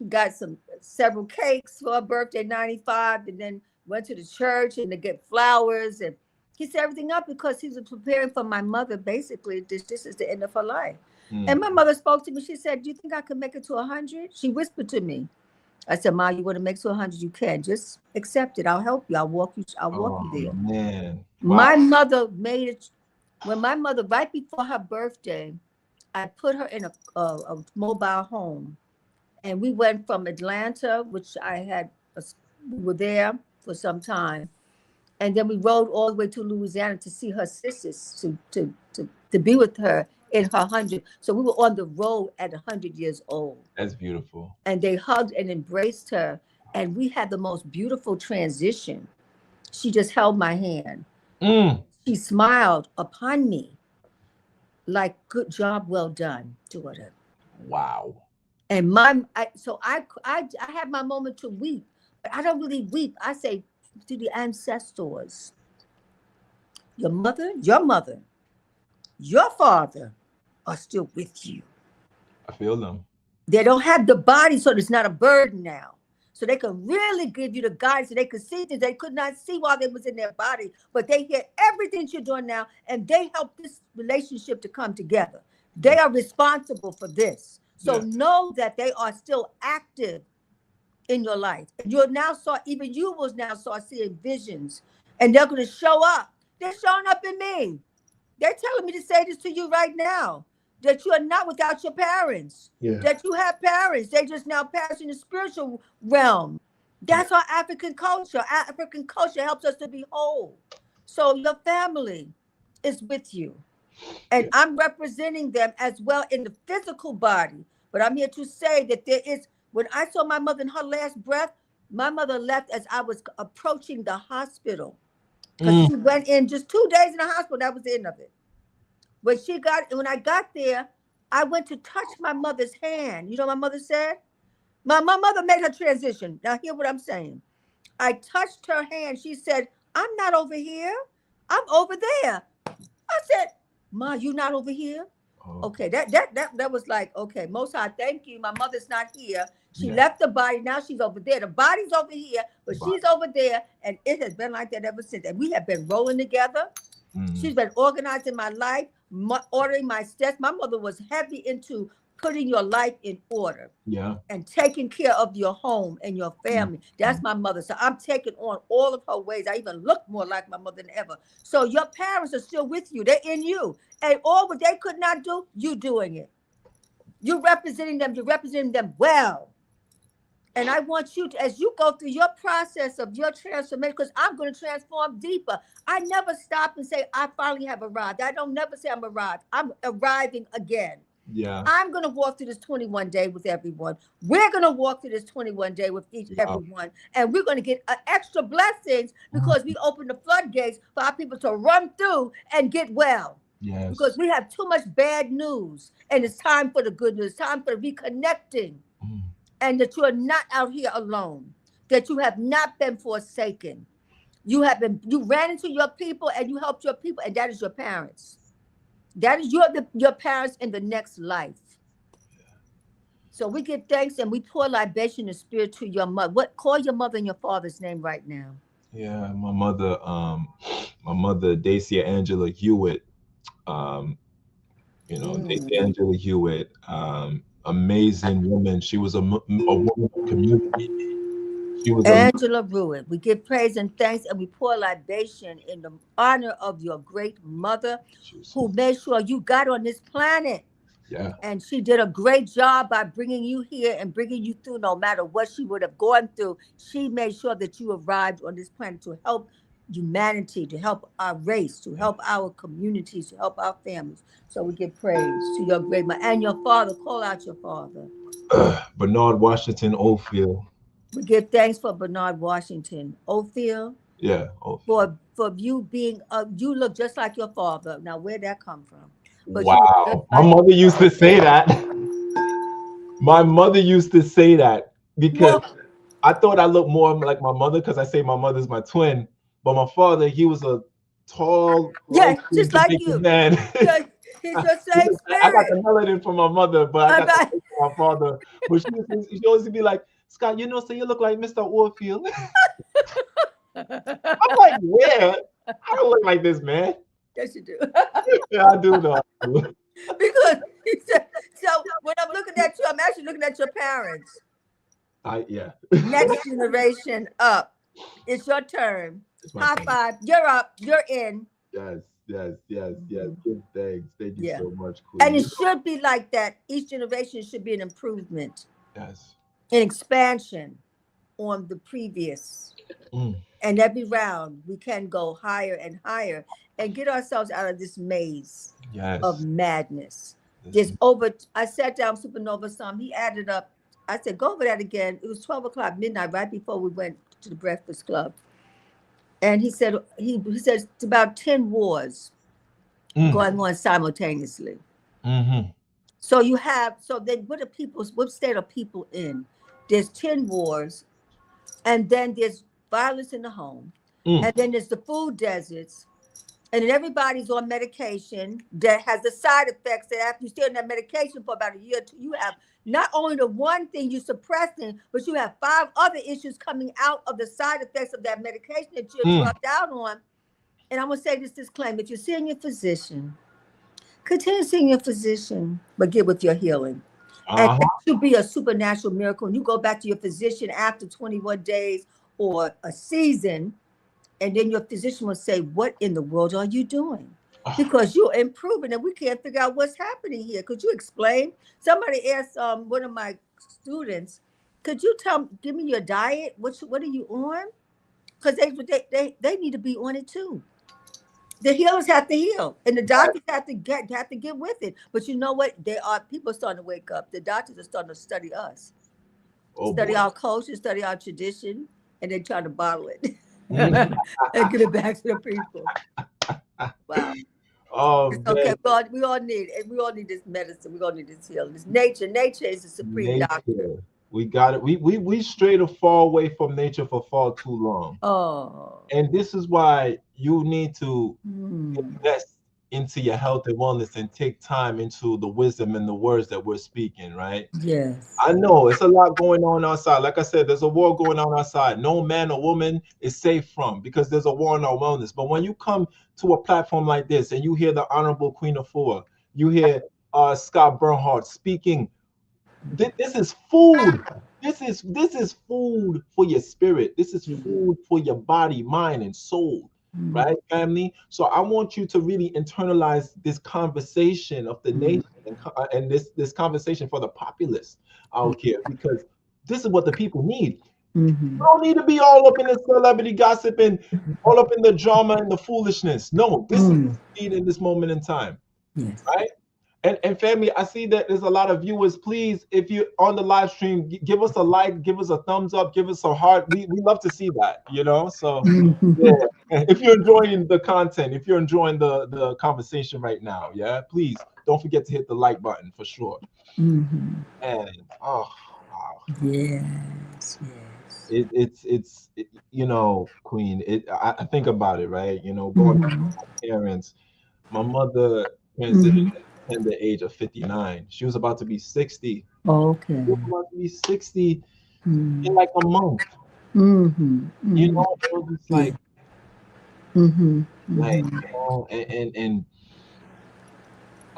got several cakes for her birthday, 95, and then went to the church and to get flowers, and he set everything up because he was preparing for my mother. Basically, this is the end of her life. And my mother spoke to me. She said, "Do you think I could make it to 100?" She whispered to me. I said, "Ma, you want to make to 100? You can. Just accept it. I'll help you. I'll walk you. I'll walk you there." Man. Wow. My mother made it. When my mother, right before her birthday, I put her in a mobile home, and we went from Atlanta, which we were there for some time, and then we rode all the way to Louisiana to see her sisters, to be with her in her 100. So we were on the road at 100 years old. That's beautiful. And they hugged and embraced her, and we had the most beautiful transition. She just held my hand. She smiled upon me like, "Good job, well done," daughter. Wow. And so I had my moment to weep, but I don't really weep. I say to the ancestors, your mother, your father are still with you. I feel them. They don't have the body, so it's not a burden now. So they can really give you the guidance, so they could see things they could not see while they was in their body, but they hear everything you're doing now, and they help this relationship to come together. They are responsible for this. So know that they are still active in your life. And you will now start seeing visions, and they're going to show up. They're showing up in me. They're telling me to say this to you right now, that you are not without your parents, that you have parents. They just now pass in the spiritual realm. That's our African culture. African culture helps us to be whole. So your family is with you. And I'm representing them as well in the physical body. But I'm here to say that when I saw my mother in her last breath, my mother left as I was approaching the hospital. Because she went in just 2 days in the hospital. That was the end of it. When I got there, I went to touch my mother's hand. You know what my mother said? My mother made her transition. Now hear what I'm saying. I touched her hand. She said, "I'm not over here. I'm over there." I said, "Ma, you not over here?" Okay, that was like, okay, Most High, thank you. My mother's not here. She left the body. Now she's over there. The body's over here, but she's over there. And it has been like that ever since. And we have been rolling together. She's been organizing my life, ordering my steps. My mother was heavy into putting your life in order. And taking care of your home and your family. That's my mother. So I'm taking on all of her ways. I even look more like my mother than ever. So your parents are still with you. They're in you. And all what they could not do, you doing it. You're representing them. You're representing them well. And I want you to, as you go through your process of your transformation, because I'm going to transform deeper. I never stop and say, I finally have arrived. I don't never say I'm arrived. I'm arriving again. I'm going to walk through this 21 day with everyone. We're going to walk through this 21 day with everyone. And we're going to get extra blessings because we open the floodgates for our people to run through and get well. Because we have too much bad news. And it's time for the good news. It's time for reconnecting. And that you are not out here alone. That you have not been forsaken. You ran into your people and you helped your people. And that is your parents. That is your parents in the next life. So we give thanks and we pour libation and spirit to your mother. Call your mother and your father's name right now. Yeah, my mother, Dacia Angela Hewitt. Dacia Angela Hewitt, amazing woman. She was a woman of community. She was Angela Hewitt. We give praise and thanks and we pour libation in the honor of your great mother who made sure you got on this planet. And she did a great job by bringing you here and bringing you through no matter what she would have gone through. She made sure that you arrived on this planet to help humanity, to help our race, to help our communities, to help our families. So we give praise to your great mother and your father. Call out your father. Bernard Washington Oldfield. We give thanks for Bernard Washington Oldfield. Oldfield. For you being, you look just like your father. Now, where'd that come from? But wow. My mother used to say that. My mother used to say that because I thought I looked more like my mother because I say my mother's my twin. But my father, he was a tall, just like you, man. He's your same spirit. I got the melanin from my mother, but I got the from my father. But she always be like, Scott, so you look like Mr. Orfield. I'm like, where? I don't look like this, man. Yes, you do. Yeah, I do though. Because So when I'm looking at you, I'm actually looking at your parents. Yeah. Next generation up. It's your turn. High five. You're up. You're in. Yes. Give thanks. Thank you so much, And Queen. it should be like that. Each generation should be an improvement. Yes. An expansion on the previous. And every round we can go higher and higher and get ourselves out of this maze of madness. I sat down Supernova some. He added up. I said, go over that again. It was 12 o'clock midnight, right before we went to the Breakfast Club. And he said it's about 10 wars going on simultaneously. So what state are people in? There's 10 wars, and then there's violence in the home, and then there's the food deserts, and then everybody's on medication that has the side effects that after you stay on that medication for about a year or two, you have not only the one thing you're suppressing, but you have 5 other issues coming out of the side effects of that medication that you're drugged out on. And I'm going to say this disclaimer: if you're seeing your physician, continue seeing your physician, but get with your healing. And that should be a supernatural miracle. And you go back to your physician after 21 days or a season, and then your physician will say, what in the world are you doing? Because you're improving and we can't figure out what's happening here. Could you explain? Somebody asked one of my students, could you give me your diet? What are you on? Because they need to be on it too. The healers have to heal, and the doctors have to get with it. But you know what? People are starting to wake up. The doctors are starting to study us, study our culture, study our tradition, and they're trying to bottle it and get it back to the people. Wow. It's okay. We all need it. We all need this medicine. We all need this healing. This nature. Nature is the supreme doctor. We got it. We strayed far away from nature for far too long. And this is why you need to invest into your health and wellness and take time into the wisdom and the words that we're speaking, right? Yes. I know it's a lot going on outside. Like I said, there's a war going on outside. No man or woman is safe from, because there's a war on our wellness. But when you come to a platform like this and you hear the Honorable Queen Afua, you hear Scott Bernhardt speaking, this is food. This is food for your spirit. This is food for your body, mind, and soul, right, family? So I want you to really internalize this conversation of the nation and this conversation for the populace out here, because this is what the people need. You don't need to be all up in the celebrity gossip and all up in the drama and the foolishness. No, this is what you need in this moment in time, right? And family, I see that there's a lot of viewers. Please, if you're on the live stream, give us a like, give us a thumbs up, give us a heart. We love to see that, So yeah, if you're enjoying the content, if you're enjoying the conversation right now, please don't forget to hit the like button for sure. And yes. It's Queen. I think about it, right? Going back to my parents, my mother transitioned at the age of 59. She was about to be 60. Okay. She was about to be 60 in like a month. It was just like, and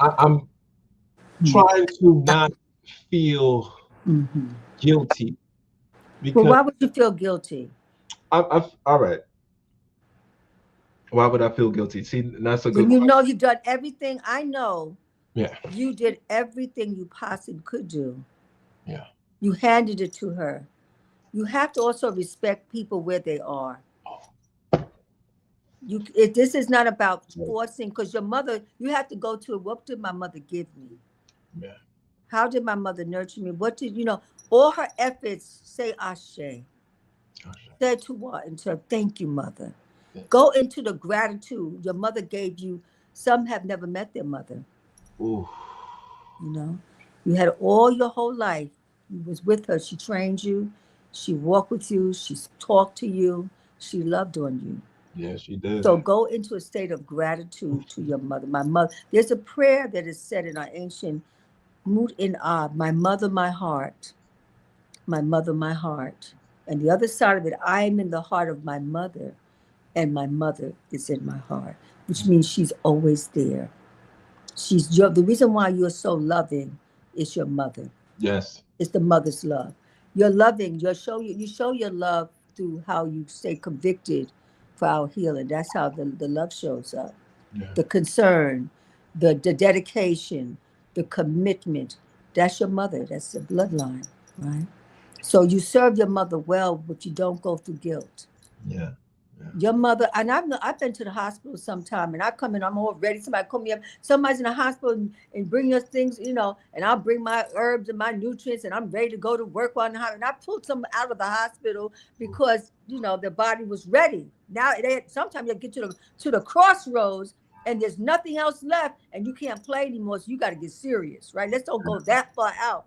I'm trying to not feel guilty. Because why would you feel guilty? All right. Why would I feel guilty? See, that's a good question. You know you've done everything. I know. Yeah. You did everything you possibly could do. Yeah. You handed it to her. You have to also respect people where they are. This is not about forcing, because your mother, you have to go to it. What did my mother give me? Yeah. How did my mother nurture me? What did, all her efforts, say ashe. Say to what? And so, thank you, mother. Yeah. Go into the gratitude your mother gave you. Some have never met their mother. Ooh. You had all your whole life. You was with her. She trained you. She walked with you. She talked to you. She loved on you. Yeah, she did. So go into a state of gratitude to your mother. My mother. There's a prayer that is said in our ancient Mut in Ab, my mother, my heart. My mother, my heart. And the other side of it, I am in the heart of my mother, and my mother is in my heart, which means she's always there. The reason why you're so loving is your mother. Yes. It's the mother's love. You're loving. You show your love through how you stay convicted for our healing. That's how the love shows up. Yeah. The concern, the dedication, the commitment. That's your mother. That's the bloodline, right? So you serve your mother well, but you don't go through guilt. Yeah. Your mother, and I've been to the hospital sometime, and I come in, I'm all ready. Somebody call me up. Somebody's in the hospital and bring us things, and I'll bring my herbs and my nutrients, and I'm ready to go to work on the hospital. And I pulled some out of the hospital because the body was ready. Now sometimes you get to the crossroads, and there's nothing else left, and you can't play anymore. So you got to get serious, right? Let's don't go that far out.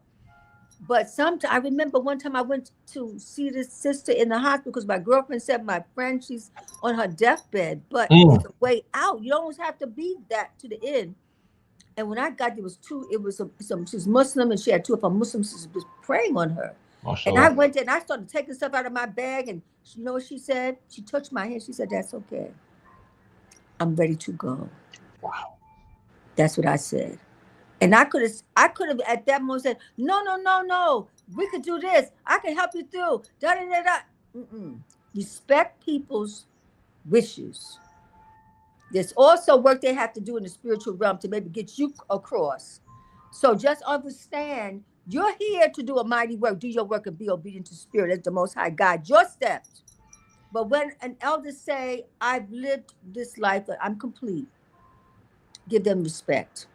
But sometimes I remember one time I went to see this sister in the hospital because my girlfriend said my friend, she's on her deathbed, but there's a way out. You almost have to be that to the end. And when I got there was she's Muslim, and she had two of her Muslim sisters was praying on her. And I went there and I started taking stuff out of my bag, and you know what she said? She touched my hand. She said, "That's okay. I'm ready to go." Wow. That's what I said. And I could have at that moment said, no, we could do this. I can help you through. Respect people's wishes. There's also work they have to do in the spiritual realm to maybe get you across. So just understand, you're here to do a mighty work. Do your work and be obedient to Spirit as the Most High God. Your steps. But when an elder say, I've lived this life, I'm complete, give them respect.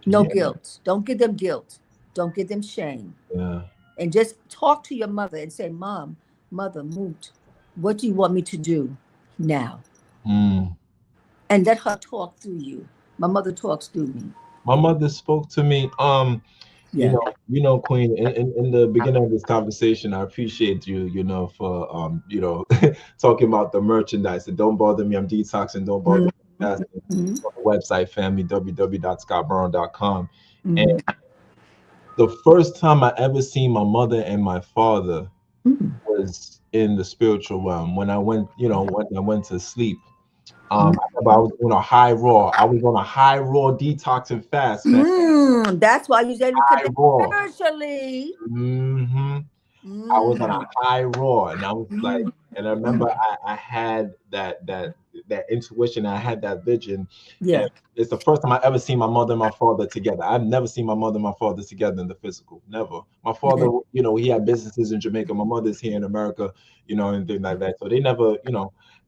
No guilt. Don't give them guilt. Don't give them shame. Yeah. And just talk to your mother and say, Mother, Moot, what do you want me to do now? And let her talk through you. My mother talks through me. My mother spoke to me. You know, Queen, in the beginning of this conversation, I appreciate you, for talking about the merchandise. And don't bother me, I'm detoxing. Don't bother me. That's on the website, family, www.scottbernhardt.com. And the first time I ever seen my mother and my father was in the spiritual realm. When I went, when I went to sleep. I remember I was on a high raw. I was on a high raw detoxing fast. That's why you said you connect spiritually. I was on a high raw, and I was like, and I remember I had that intuition. I had that vision. Yeah, and it's the first time I ever seen my mother and my father together. I've never seen my mother and my father together in the physical. Never. My father, he had businesses in Jamaica. My mother's here in America, and things like that. So they never,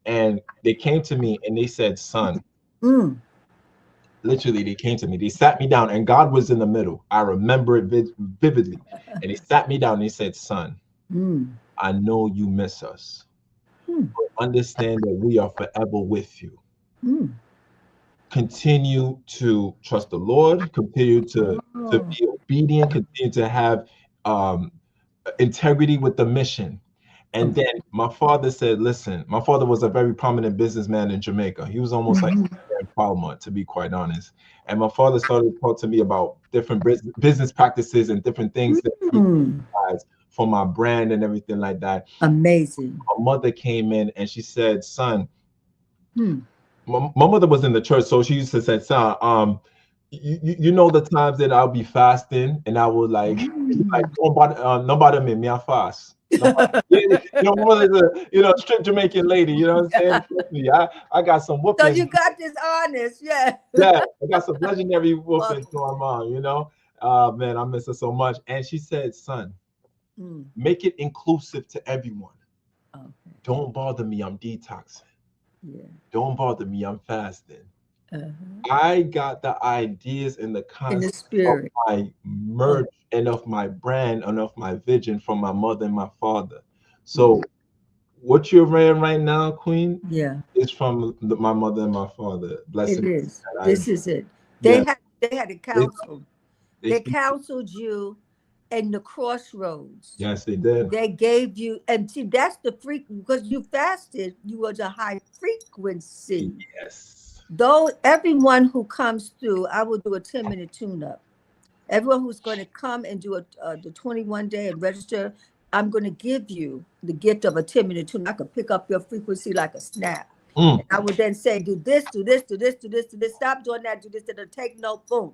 and they came to me and they said, "Son." Literally, they came to me. They sat me down, and God was in the middle. I remember it vividly. And they sat me down and they said, "Son, I know you miss us. But understand that we are forever with you. Continue to trust the Lord. Continue to be obedient. Continue to have integrity with the mission." And then my father said, "Listen," my father was a very prominent businessman in Jamaica. He was almost like Palmer, to be quite honest. And my father started to talk to me about different business practices and different things that he utilized for my brand and everything like that. Amazing. My mother came in and she said, "Son," my mother was in the church, so she used to say, "Son, you know the times that I'll be fasting and I will like nobody me I fast." Strict Jamaican lady, you know what I'm saying? I got some whooping. So you got this honest, yeah, I got some legendary whooping going on, man, I miss her so much. And she said, "Son, make it inclusive to everyone. Don't bother me, I'm detoxing. Don't bother me, I'm fasting." I got the ideas and the concept of my merch and of my brand and of my vision from my mother and my father. So what you're wearing right now, Queen, is from my mother and my father. Blessed. It is. This is it. They had a counsel. They counseled you in the crossroads. Yes, they did. They gave you, and see, that's the because you fasted, you was a high frequency. Yes. Though everyone who comes through, I will do a 10-minute tune-up. Everyone who's going to come and do the 21-day and register, I'm going to give you the gift of a 10-minute tune-up. I could pick up your frequency like a snap. And I would then say, do this, do this, do this, do this, do this. Stop doing that, do this, to take note, boom.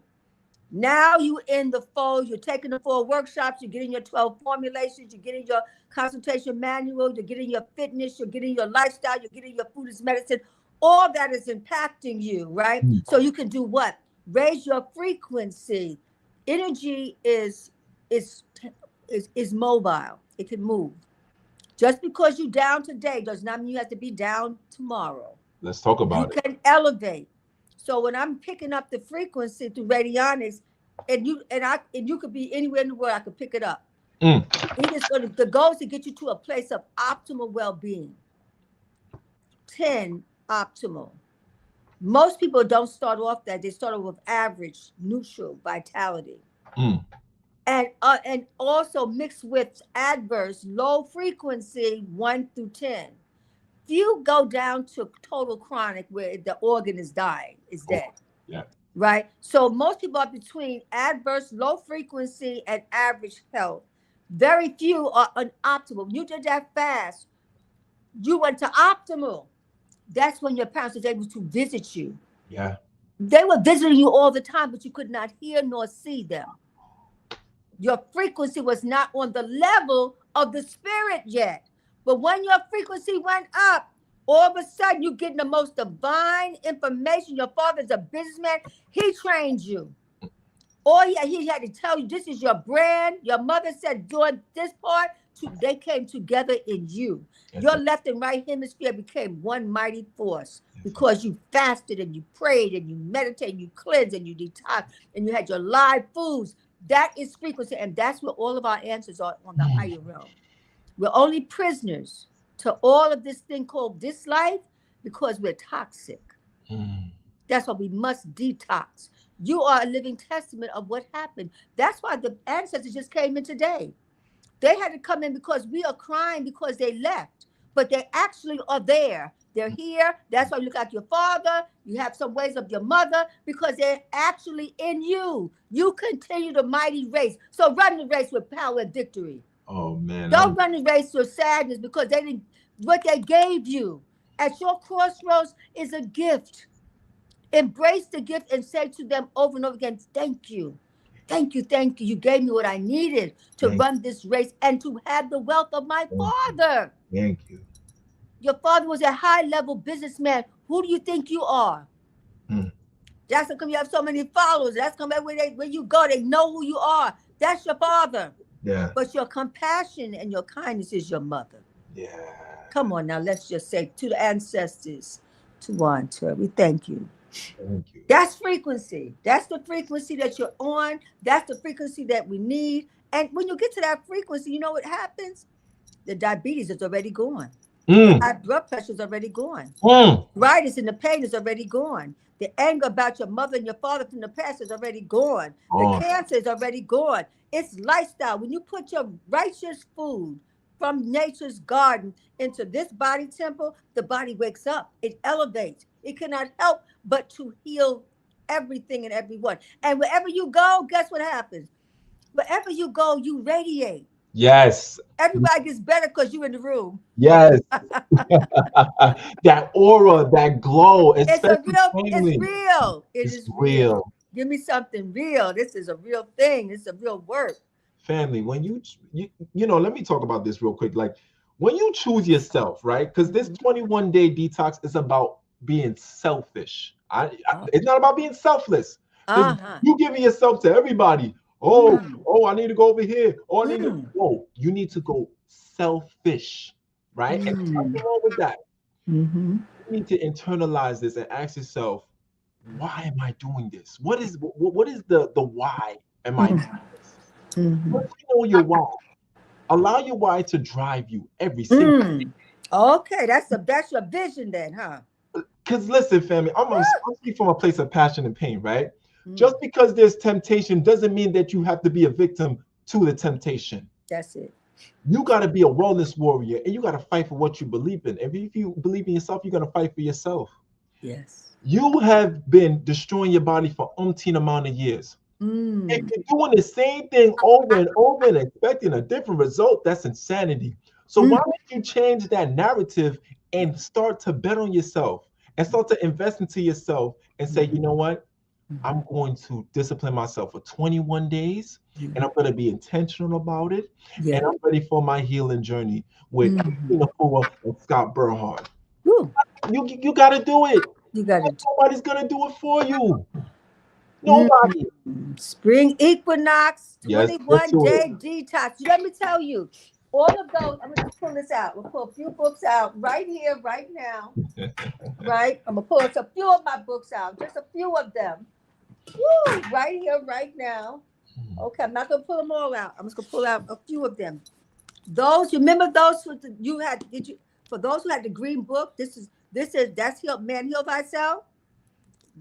Now you in the fold, you're taking the 4 workshops, you're getting your 12 formulations, you're getting your consultation manual, you're getting your fitness, you're getting your lifestyle, you're getting your food as medicine. All that is impacting you, right? So you can do what? Raise your frequency. Energy is mobile. It can move. Just because you're down today does not mean you have to be down tomorrow. Let's talk about it. You can elevate. So when I'm picking up the frequency through radionics, and you could be anywhere in the world, I could pick it up. The goal is to get you to a place of optimal well-being. 10, optimal. Most people don't start off that. They start off with average, neutral, vitality. And also mixed with adverse, low frequency, 1 through 10. Few go down to total chronic where the organ is dying, is dead. Yeah. Right? So most people are between adverse, low frequency, and average health. Very few are optimal. You did that fast. You went to optimal. That's when your parents was able to visit you. Yeah. They were visiting you all the time, but you could not hear nor see them. Your frequency was not on the level of the spirit yet. But when your frequency went up, all of a sudden you're getting the most divine information. Your father's a businessman. He trained you. He had to tell you, this is your brand. Your mother said, doing this part, they came together in you. Your left and right hemisphere became one mighty force because you fasted and you prayed and you meditated, and you cleansed and you detoxed and you had your live foods. That is frequency. And that's where all of our answers are on the higher realm. We're only prisoners to all of this thing called this life because we're toxic. That's why we must detox. You are a living testament of what happened. That's why the ancestors just came in today. They had to come in because we are crying because they left, but they actually are there. They're here. That's why you look at your father. You have some ways of your mother because they're actually in you. You continue the mighty race. So run the race with power and victory. Oh man! Don't run the race with sadness because they didn't. What they gave you at your crossroads is a gift. Embrace the gift and say to them over and over again, thank you. Thank you, thank you. You gave me what I needed to run this race and to have the wealth of my father. Thank you. Your father was a high-level businessman. Who do you think you are? That's because you have so many followers. That's because where you go, they know who you are. That's your father. Yeah. But your compassion and your kindness is your mother. Yeah. Come on now, let's just say to the ancestors, to one, to we thank you. Thank you. That's frequency. That's the frequency that you're on. That's the frequency that we need. And when you get to that frequency, you know what happens? The diabetes is already gone. The high blood pressure is already gone. Arthritis and the pain is already gone. The anger about your mother and your father from the past is already gone. The cancer is already gone. It's lifestyle. When you put your righteous food from nature's garden into this body temple, the body wakes up. It elevates. It cannot help but to heal everything and everyone. And wherever you go, guess what happens? Wherever you go, you radiate. Yes. Everybody gets better because you're in the room. Yes. That aura, that glow. It's real. It is real. Give me something real. This is a real thing. This is a real work. Family, when you know, let me talk about this real quick. Like when you choose yourself, right? Because this 21-day detox is about being selfish. It's not about being selfless. You giving yourself to everybody. I need to go over here. I need to go. You need to go selfish, right? And nothing wrong with that. You need to internalize this and ask yourself, why am I doing this? What is the why am I doing this? Once you know your why, allow your why to drive you every single day. Okay, that's your vision then, huh? Because listen, family, I'm speaking from a place of passion and pain, right? Just because there's temptation doesn't mean that you have to be a victim to the temptation. That's it. You got to be a wellness warrior and you got to fight for what you believe in. And if you believe in yourself, you're going to fight for yourself. Yes. You have been destroying your body for umpteen amount of years. If you're doing the same thing over and over and expecting a different result, that's insanity. So why don't you change that narrative and start to bet on yourself and start to invest into yourself and say, you know what? I'm going to discipline myself for 21 days and I'm going to be intentional about it. Yeah. And I'm ready for my healing journey with Queen Afua and Scott Bernhardt. Woo. You got to do it. You got to. Nobody's going to do it for you. Nobody. Spring equinox, Yes, 21-day detox. Let me tell you, all of those, I'm going to pull this out. We'll pull a few books out right here, right now. Right? I'm going to pull a few of my books out, just a few of them. Woo, right here, right now. Okay, I'm not going to pull them all out. I'm just going to pull out a few of them. Those, remember those you had, for those who had the green book, that's Man Heal Thyself.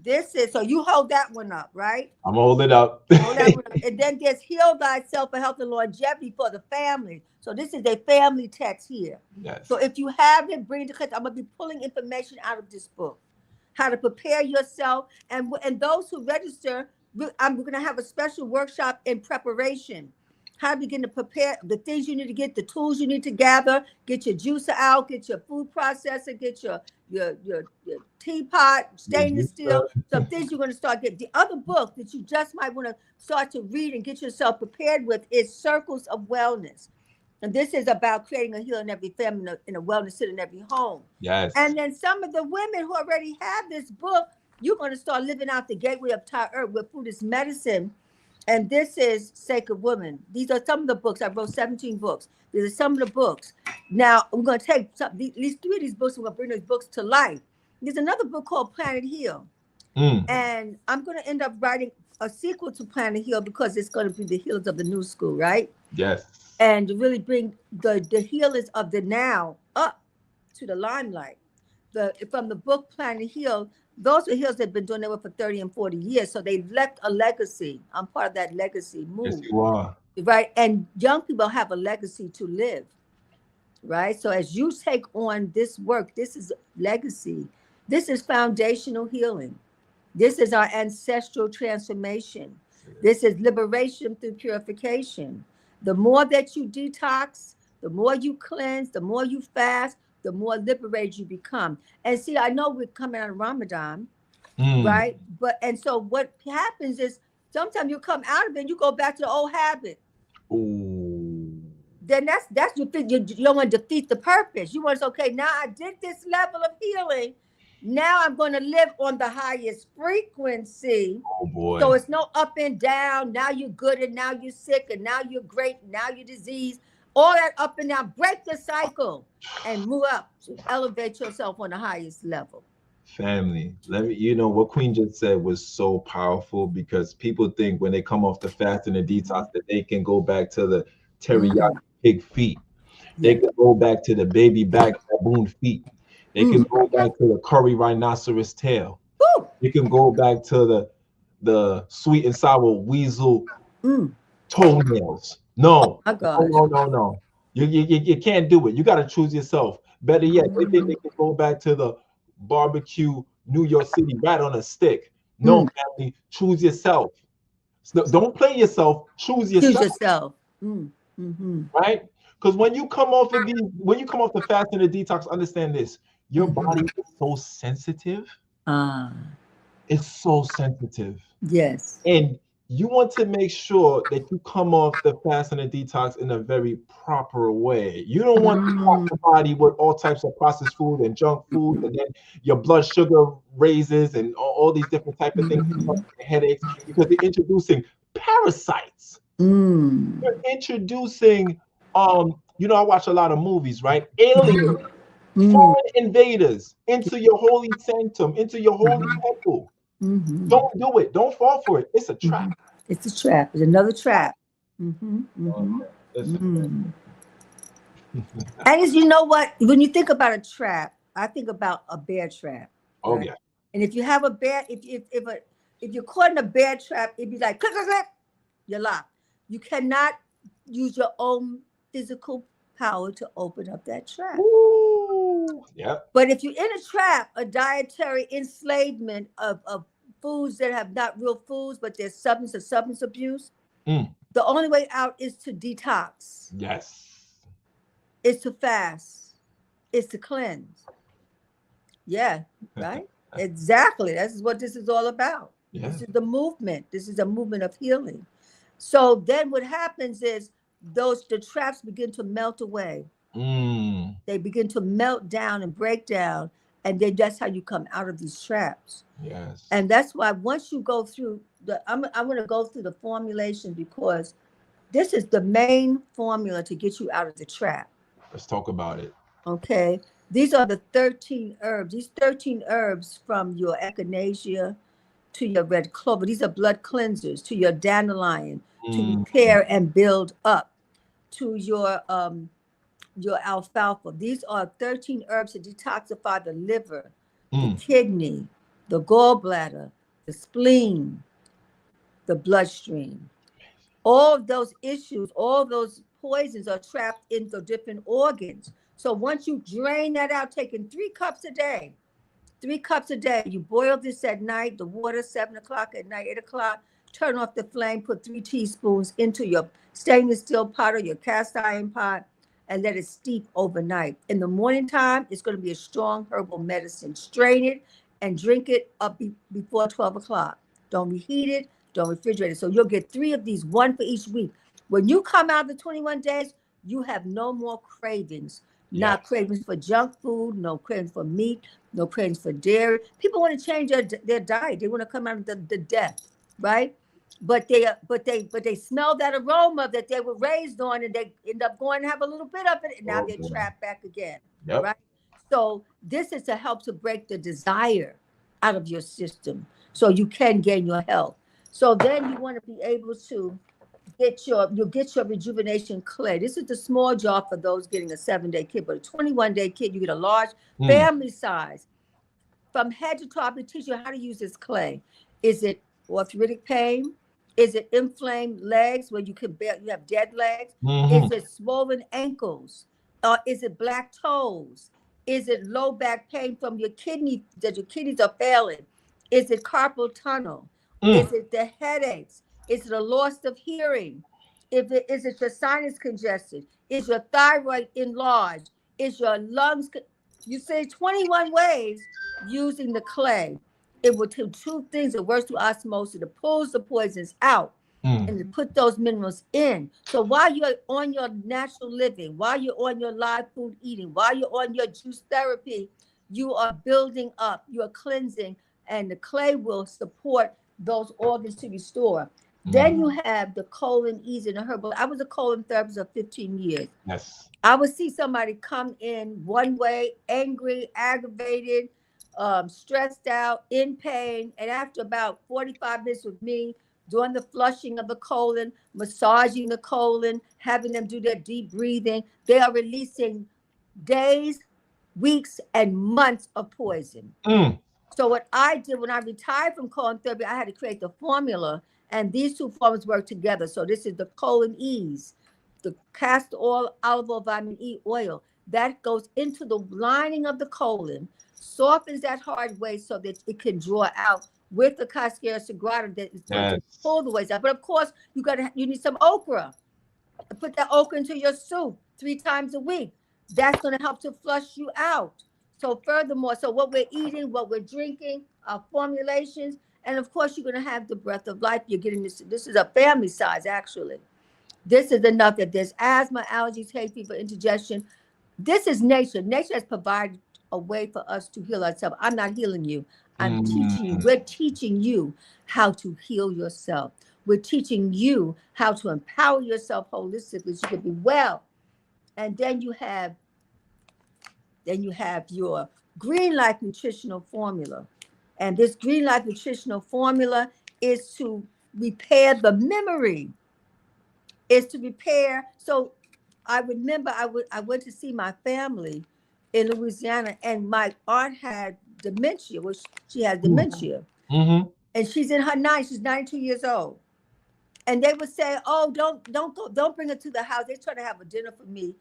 This is, so you hold that one up, right? I'm holding it up. Hold that one up. And then there's Heal Thyself for Health and Longevity for the family. So this is a family text here. Yes. So if you have it, bring the clip. I'm going to be pulling information out of this book. How to prepare yourself. And those who register, I'm going to have a special workshop in preparation. How to begin to prepare the things you need to get, the tools you need to gather, get your juicer out, get your food processor, get your teapot, stainless steel, some things you're going to start getting. The other book that you just might want to start to read and get yourself prepared with is Circles of Wellness. And this is about creating a heal in every family and a wellness center in every home. Yes. And then some of the women who already have this book, you're going to start living out the gateway of Thai herb where food is medicine. And this is Sacred Woman. These are some of the books. I wrote 17 books. These are some of the books. Now, I'm going to take these 3 of these books. I'm going to bring those books to life. There's another book called Planet Heal. And I'm going to end up writing a sequel to Planet Heal because it's going to be the healers of the new school, right? Yes. And to really bring the healers of the now up to the limelight. From the book Planet Heal, those are healers that have been doing it for 30 and 40 years. So they left a legacy. I'm part of that legacy move. Yes, you are. Right? And young people have a legacy to live. Right? So as you take on this work, this is legacy. This is foundational healing. This is our ancestral transformation. This is liberation through purification. The more that you detox, the more you cleanse, the more you fast, the more liberated you become. And see, I know we're coming out of Ramadan, right? And so what happens is sometimes you come out of it and you go back to the old habit. Ooh. Then that's you don't want to defeat the purpose. You want to say, okay, now I did this level of healing. Now I'm going to live on the highest frequency. Oh boy. So it's no up and down. Now you're good and now you're sick and now you're great. Now you're diseased. All that up and down. Break the cycle and move up to elevate yourself on the highest level. Family, what Queen just said was so powerful because people think when they come off the fast and the detox that they can go back to the teriyaki pig feet. They can go back to the baby back baboon feet. They can go back to the curry rhinoceros tail. You can go back to the sweet and sour weasel toenails. No, no. You can't do it. You got to choose yourself. Better yet, they think they can go back to the barbecue New York City rat on a stick. No, family, choose yourself. So don't play yourself. Choose yourself. Choose yourself. Right? Because when you come off the fast and the detox, understand this. Your body is so sensitive. It's so sensitive. Yes. And you want to make sure that you come off the fast and the detox in a very proper way. You don't want to pop your body with all types of processed food and junk food, and then your blood sugar raises and all these different types of things, headaches, because you're introducing parasites. You're introducing, I watch a lot of movies, right? Aliens, foreign invaders into your holy sanctum, into your holy temple. Don't do it. Don't fall for it. It's a trap. It's a trap. It's another trap. And as you know what, when you think about a trap, I think about a bear trap. Oh right? yeah. And if you have a bear, if you're caught in a bear trap, it'd be like click, click, click, you're locked. You cannot use your own physical power to open up that trap. Yeah. But if you're in a trap, a dietary enslavement of foods that have not real foods, but there's substance abuse, the only way out is to detox. Yes. Is to fast. Is to cleanse. Yeah, right. Exactly. That's what this is all about. Yeah. This is the movement. This is a movement of healing. So then what happens is the traps begin to melt away. They begin to melt down and break down. And then that's how you come out of these traps. Yes. And that's why once you go through I'm going to go through the formulation, because this is the main formula to get you out of the trap. Let's talk about it. Okay. These are the 13 herbs. These 13 herbs, from your echinacea to your red clover. These are blood cleansers, to your dandelion, to repair and build up, to your alfalfa. These are 13 herbs to detoxify the liver, the kidney, the gallbladder, the spleen, the bloodstream. All of those issues, all those poisons are trapped in the different organs. So once you drain that out, taking 3 cups a day, 3 cups a day, you boil this at night, the water, 7 o'clock at night, 8 o'clock, turn off the flame, put 3 teaspoons into your stainless steel pot or your cast iron pot, and let it steep overnight. In the morning time, it's going to be a strong herbal medicine. Strain it and drink it up before 12 o'clock. Don't reheat it, don't refrigerate it. So you'll get 3 of these, 1 for each week. When you come out the 21 days, you have no more cravings. Not cravings for junk food, no cravings for meat, no cravings for dairy. People want to change their diet. They want to come out of the death, right? But they smell that aroma that they were raised on, and they end up going to have a little bit of it, and now they're trapped back again, right? So this is to help to break the desire out of your system, so you can gain your health. So then you want to be able to you'll get your rejuvenation clay. This is the small jar for those getting a 7-day kit, but a 21-day kit, you get a large family size. From head to toe, we teach you how to use this clay. Is it arthritic pain? Is it inflamed legs where you have dead legs? Is it swollen ankles? Is it black toes? Is it low back pain from your kidney, that your kidneys are failing? Is it carpal tunnel? Is it the headaches? Is it a loss of hearing? Is it your sinus congested? Is your thyroid enlarged? Is your lungs? You say 21 ways using the clay. It will do 2 things. It works through osmosis. It pulls the poisons out and it put those minerals in. So while you're on your natural living, while you're on your live food eating, while you're on your juice therapy, you are building up, you are cleansing, and the clay will support those organs to restore. Then you have the colon ease and the herbal. I was a colon therapist for 15 years. Yes. I would see somebody come in one way, angry, aggravated, stressed out, in pain. And after about 45 minutes with me, doing the flushing of the colon, massaging the colon, having them do their deep breathing, they are releasing days, weeks, and months of poison. So what I did when I retired from colon therapy, I had to create the formula, and these 2 formulas work together. So this is the colon ease, the castor oil, olive oil, vitamin E oil that goes into the lining of the colon, softens that hard waste so that it can draw out with the cascara sagrada that is going to pull the waste out. But of course, you need some okra. Put that okra into your soup 3 times a week. That's going to help to flush you out. So furthermore, so what we're eating, what we're drinking, our formulations, and of course, you're going to have the breath of life. You're getting this. This is a family size, actually. This is enough that there's asthma, allergies, hay fever, indigestion. This is nature. Nature has provided a way for us to heal ourselves. I'm not healing you. I'm teaching you. We're teaching you how to heal yourself. We're teaching you how to empower yourself holistically so you can be well. And then you have your Green Life nutritional formula. And this Green Life nutritional formula is to repair the memory. Is to repair. So I remember I went to see my family in Louisiana, and my aunt had dementia. Well, she has dementia. And she's in her 90s. She's 92 years old. And they would say, "Oh, don't bring her to the house." They try to have a dinner for me.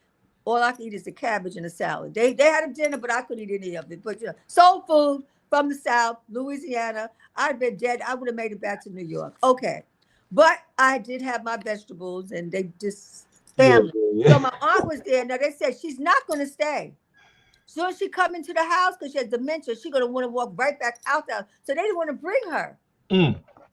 All I could eat is the cabbage and the salad. They had a dinner, but I couldn't eat any of it. But soul food from the South, Louisiana. I'd been dead. I would have made it back to New York. Okay. But I did have my vegetables, and they just family. So my aunt was there. Now they said she's not going to stay. Soon as she come into the house, because she has dementia, she's going to want to walk right back out there. So they didn't want to bring her.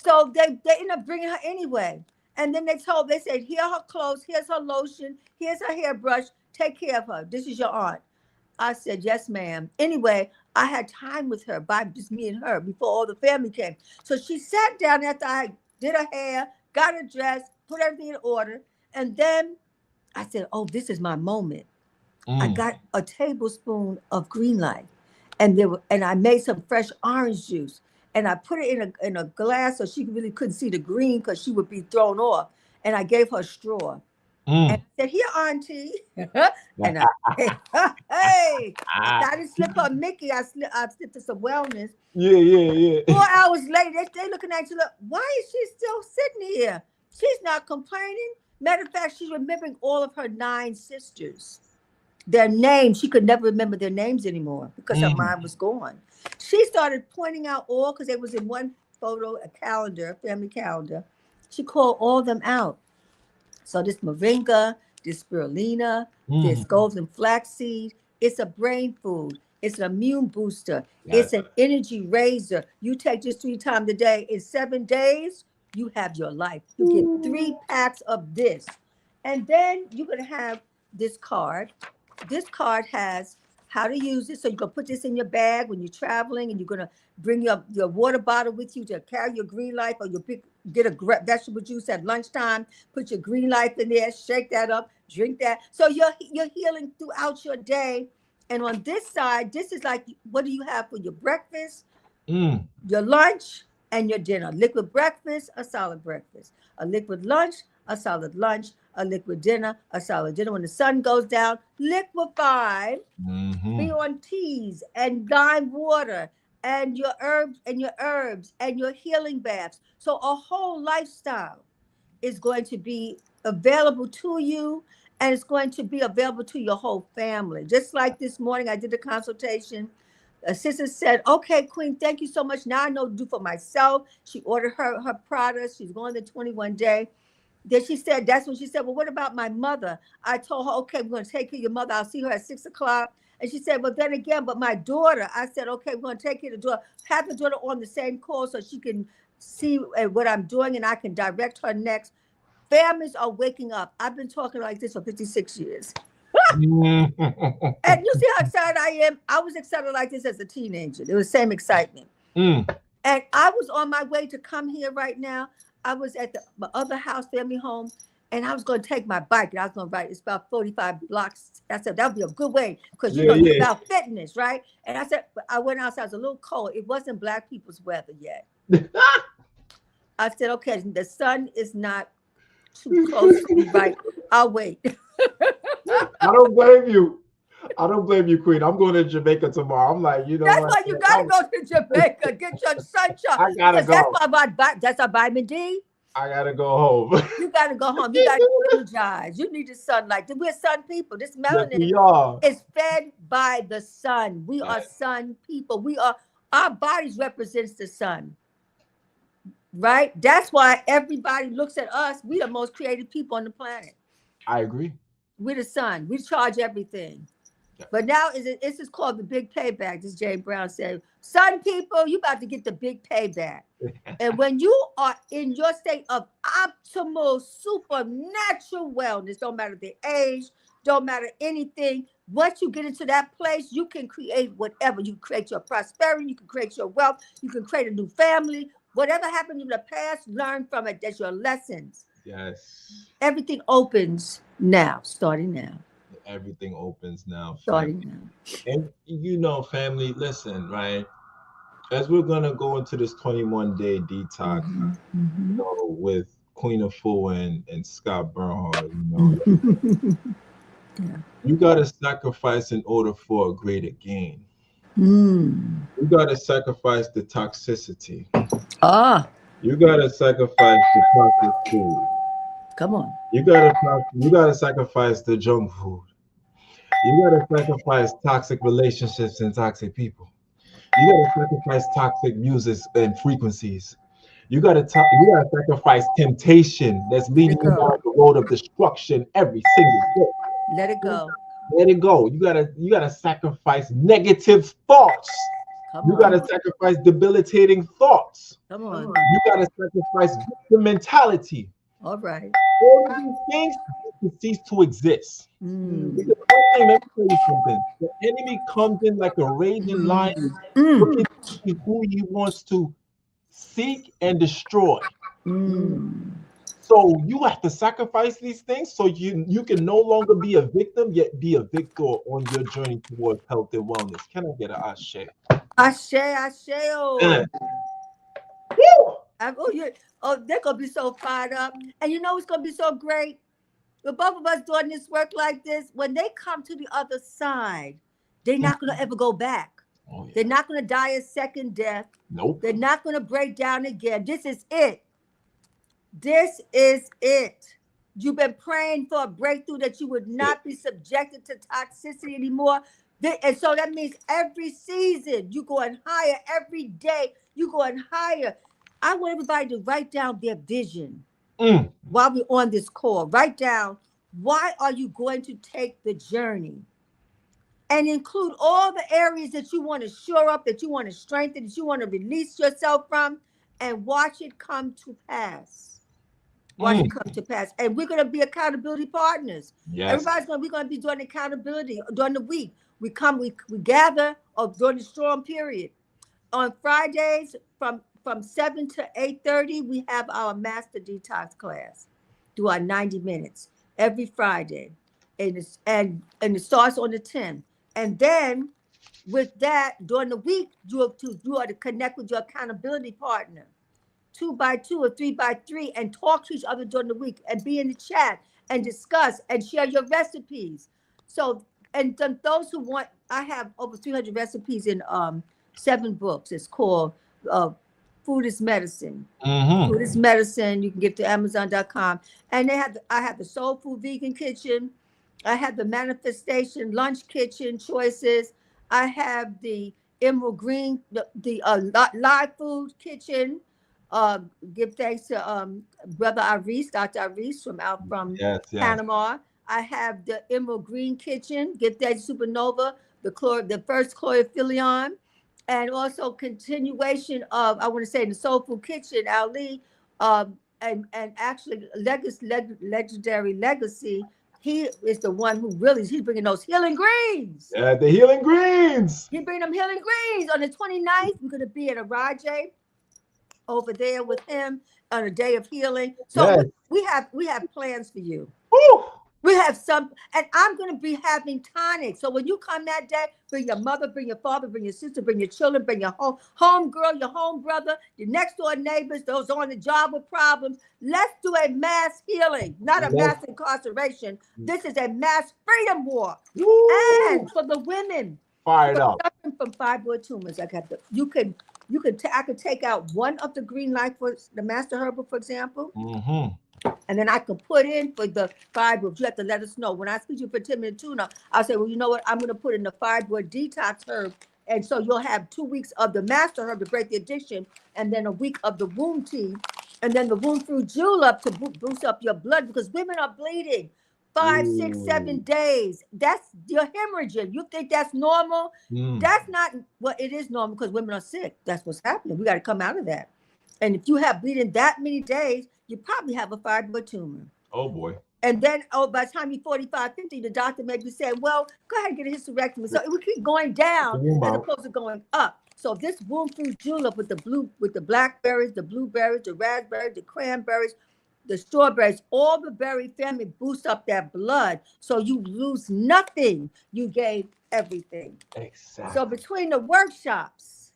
So they ended up bringing her anyway. And then they said, here are her clothes, here's her lotion, here's her hairbrush, take care of her. This is your aunt. I said, yes, ma'am. Anyway, I had time with her, by just me and her, before all the family came. So she sat down after I did her hair, got her dressed, put everything in order. And then I said, oh, this is my moment. I got a tablespoon of green light, and I made some fresh orange juice, and I put it in a glass so she really couldn't see the green because she would be thrown off. And I gave her a straw. And I said, here, Auntie. And I didn't slip her Mickey. I slipped her some wellness. Yeah. 4 hours later, they looking at you like, why is she still sitting here? She's not complaining. Matter of fact, she's remembering all of her 9 sisters. Their names, she could never remember their names anymore because her mind was gone. She started pointing out all, because they was in one photo, a calendar, family calendar. She called all them out. So this moringa, this spirulina, this golden flaxseed, it's a brain food. It's an immune booster. It's an energy raiser. You take this 3 times a day. In 7 days, you have your life. You get 3 packs of this. And then you're going to have this card. This card has how to use it. So you're going to put this in your bag when you're traveling, and you're going to bring your water bottle with you to carry your green life, or get a vegetable juice at lunchtime, put your green life in there, shake that up, drink that. So you're healing throughout your day. And on this side, this is like, what do you have for your breakfast, your lunch, and your dinner? Liquid breakfast, a solid breakfast. A liquid lunch, a solid lunch. A liquid dinner, a solid dinner. When the sun goes down, liquefy. Be on teas and lime water and your herbs and your healing baths. So a whole lifestyle is going to be available to you, and it's going to be available to your whole family. Just like this morning, I did a consultation. Assistant said, okay, Queen, thank you so much. Now I know what to do for myself. She ordered her products. She's going to 21-day. Then she said, that's when she said, well, what about my mother? I told her, okay, we're going to take care of your mother. I'll see her at 6 o'clock. And she said, well, then again, but my daughter, I said, okay, we're going to take care of the daughter. Have the daughter on the same call so she can see what I'm doing, and I can direct her next. Families are waking up. I've been talking like this for 56 years. And you see how excited I am? I was excited like this as a teenager. It was the same excitement. And I was on my way to come here right now. I was at my other house, family home, and I was going to take my bike, and I was going to ride. It's about 45 blocks. I said, that would be a good way, because you know, it's about fitness, right? And I said, I went outside. It was a little cold. It wasn't Black people's weather yet. I said, okay, the sun is not too close to me, right? I'll wait. I don't blame you. I don't blame you, Queen. I'm going to Jamaica tomorrow. I'm like, you know, that's why you gotta go to Jamaica, get your sunshine. I gotta go. That's a vitamin D. I gotta go home. You gotta go home. You gotta energize. You need the sunlight. We're sun people. This melanin is fed by the sun. We are sun people. Our bodies represents the sun. Right? That's why everybody looks at us. We are the most creative people on the planet. I agree. We're the sun. We charge everything. But now this is called the big payback. This Jane Brown said, sun people, you about to get the big payback. And when you are in your state of optimal supernatural wellness, don't matter the age, don't matter anything. Once you get into that place, you can create whatever. You can create your prosperity, you can create your wealth, you can create a new family. Whatever happened in the past, learn from it. That's your lessons. Yes. Everything opens now, starting now. Everything opens now. Starting now. And you know, family, listen, right? As we're gonna go into this 21-day detox, you know, with Queen Afua and Scott Bernhardt, you know, you gotta sacrifice in order for a greater gain. You gotta sacrifice the toxicity. You gotta sacrifice the processed food. Come on. You gotta sacrifice the junk food. You gotta sacrifice toxic relationships and toxic people. You gotta sacrifice toxic music and frequencies. You gotta sacrifice temptation that's leading you down the road of destruction every single day. Let it go. Let it go. You gotta sacrifice negative thoughts. You gotta sacrifice debilitating thoughts. Come on. You gotta sacrifice victim mentality. All right. All of these things to cease to exist. Because one thing, let me tell you something. The enemy comes in like a raging lion, looking to see who he wants to seek and destroy. So you have to sacrifice these things so you can no longer be a victim, yet be a victor on your journey towards health and wellness. Can I get an ashe? Ashe. Woo! They're gonna be so fired up. And you know what's gonna be so great? With both of us doing this work like this, when they come to the other side, they're not gonna ever go back. Oh, yeah. They're not gonna die a second death. Nope. They're not gonna break down again. This is it. This is it. You've been praying for a breakthrough that you would not be subjected to toxicity anymore. And so that means every season you're going higher, every day you're going higher. I want everybody to write down their vision while we're on this call. Write down, why are you going to take the journey? And include all the areas that you want to shore up, that you want to strengthen, that you want to release yourself from, and watch it come to pass. Watch it come to pass. And we're going to be accountability partners. Yes. We're going to be doing accountability during the week. We gather during the storm period. On Fridays from 7 to 8:30, we have our master detox class. Do our 90 minutes every Friday. And it starts on the 10th. And then with that, during the week, you are to connect with your accountability partner, 2x2 or 3x3, and talk to each other during the week and be in the chat and discuss and share your recipes. So, and then those who want, I have over 300 recipes in 7 books. It's called Food is Medicine. Food is Medicine. You can get to Amazon.com. And I have the Soul Food Vegan Kitchen. I have the Manifestation Lunch Kitchen Choices. I have the Emerald Green, the Live Food Kitchen. Give thanks to Brother Aris, Dr. Aris from Panama. I have the Emerald Green Kitchen. Give thanks to Supernova, the first chlorophyllon, and also continuation of, I want to say, the Soul Food Kitchen, Ali, and actually legendary Legacy. He is the one who he's bringing those healing greens. Yeah, the healing greens. He's bringing them healing greens. On the 29th, we're going to be at a Rajay over there with him on a day of healing. So yes. we have plans for you. Woo! We have some, and I'm going to be having tonics. So when you come that day, bring your mother, bring your father, bring your sister, bring your children, bring your home girl, your home brother, your next door neighbors, those on the job with problems. Let's do a mass healing, not a mass incarceration. This is a mass freedom war. Woo! And for the women, fired up from fibroid tumors, I could take out one of the green light for the master herbal, for example. And then I can put in for the fibroid. You have to let us know. When I speak to you for 10-minute tuna, I'll say, well, you know what? I'm going to put in the fibroid detox herb. And so you'll have 2 weeks of the master herb to break the addiction, and then a week of the womb tea, and then the womb fruit julep to boost up your blood, because women are bleeding 5, 6, 7 days. That's your hemorrhaging. You think that's normal? That's not what it is normal, because women are sick. That's what's happening. We got to come out of that. And if you have bleeding that many days, you probably have a fibroid tumor. Oh, boy. And then, by the time you're 45, 50, the doctor may be saying, well, go ahead and get a hysterectomy. So it will keep going down as opposed to going up. So this womb fruit julep with the blackberries, the blueberries, the raspberries, the cranberries, the strawberries, all the berry family boost up that blood. So you lose nothing. You gain everything. Exactly. So between the workshops,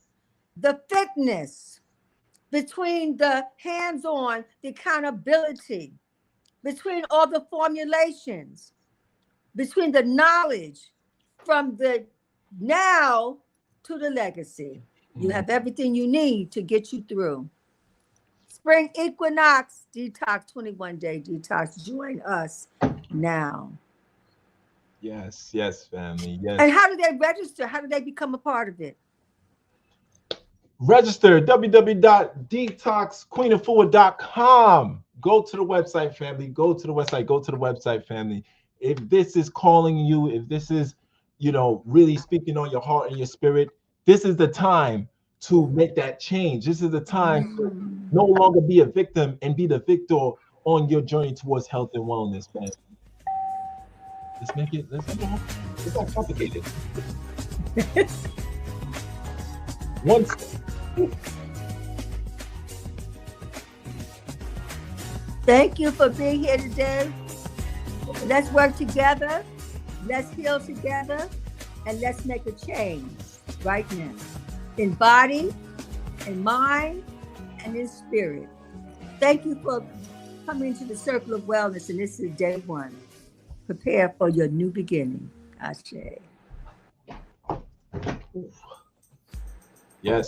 the fitness, between the hands-on, the accountability, between all the formulations, between the knowledge from the now to the legacy, you have everything you need to get you through. Spring Equinox Detox, 21-day detox. Join us now. Yes, family. Yes. And how do they register? How do they become a part of it? Register www.detoxqueenafua.com. Go to the website, family. Go to the website, family. if this is calling you, if this is, you know, really speaking on your heart and your spirit, this is the time to make that change. This is the time to no longer be a victim and be the victor on your journey towards health and wellness, man. Let's make it, let's not complicate it. One step. Thank you for being here today. Let's work together. Let's heal together. And let's make a change right now. In body, in mind, and in spirit. Thank you for coming to the Circle of Wellness. And this is day one. Prepare for your new beginning. Ashe. Yes.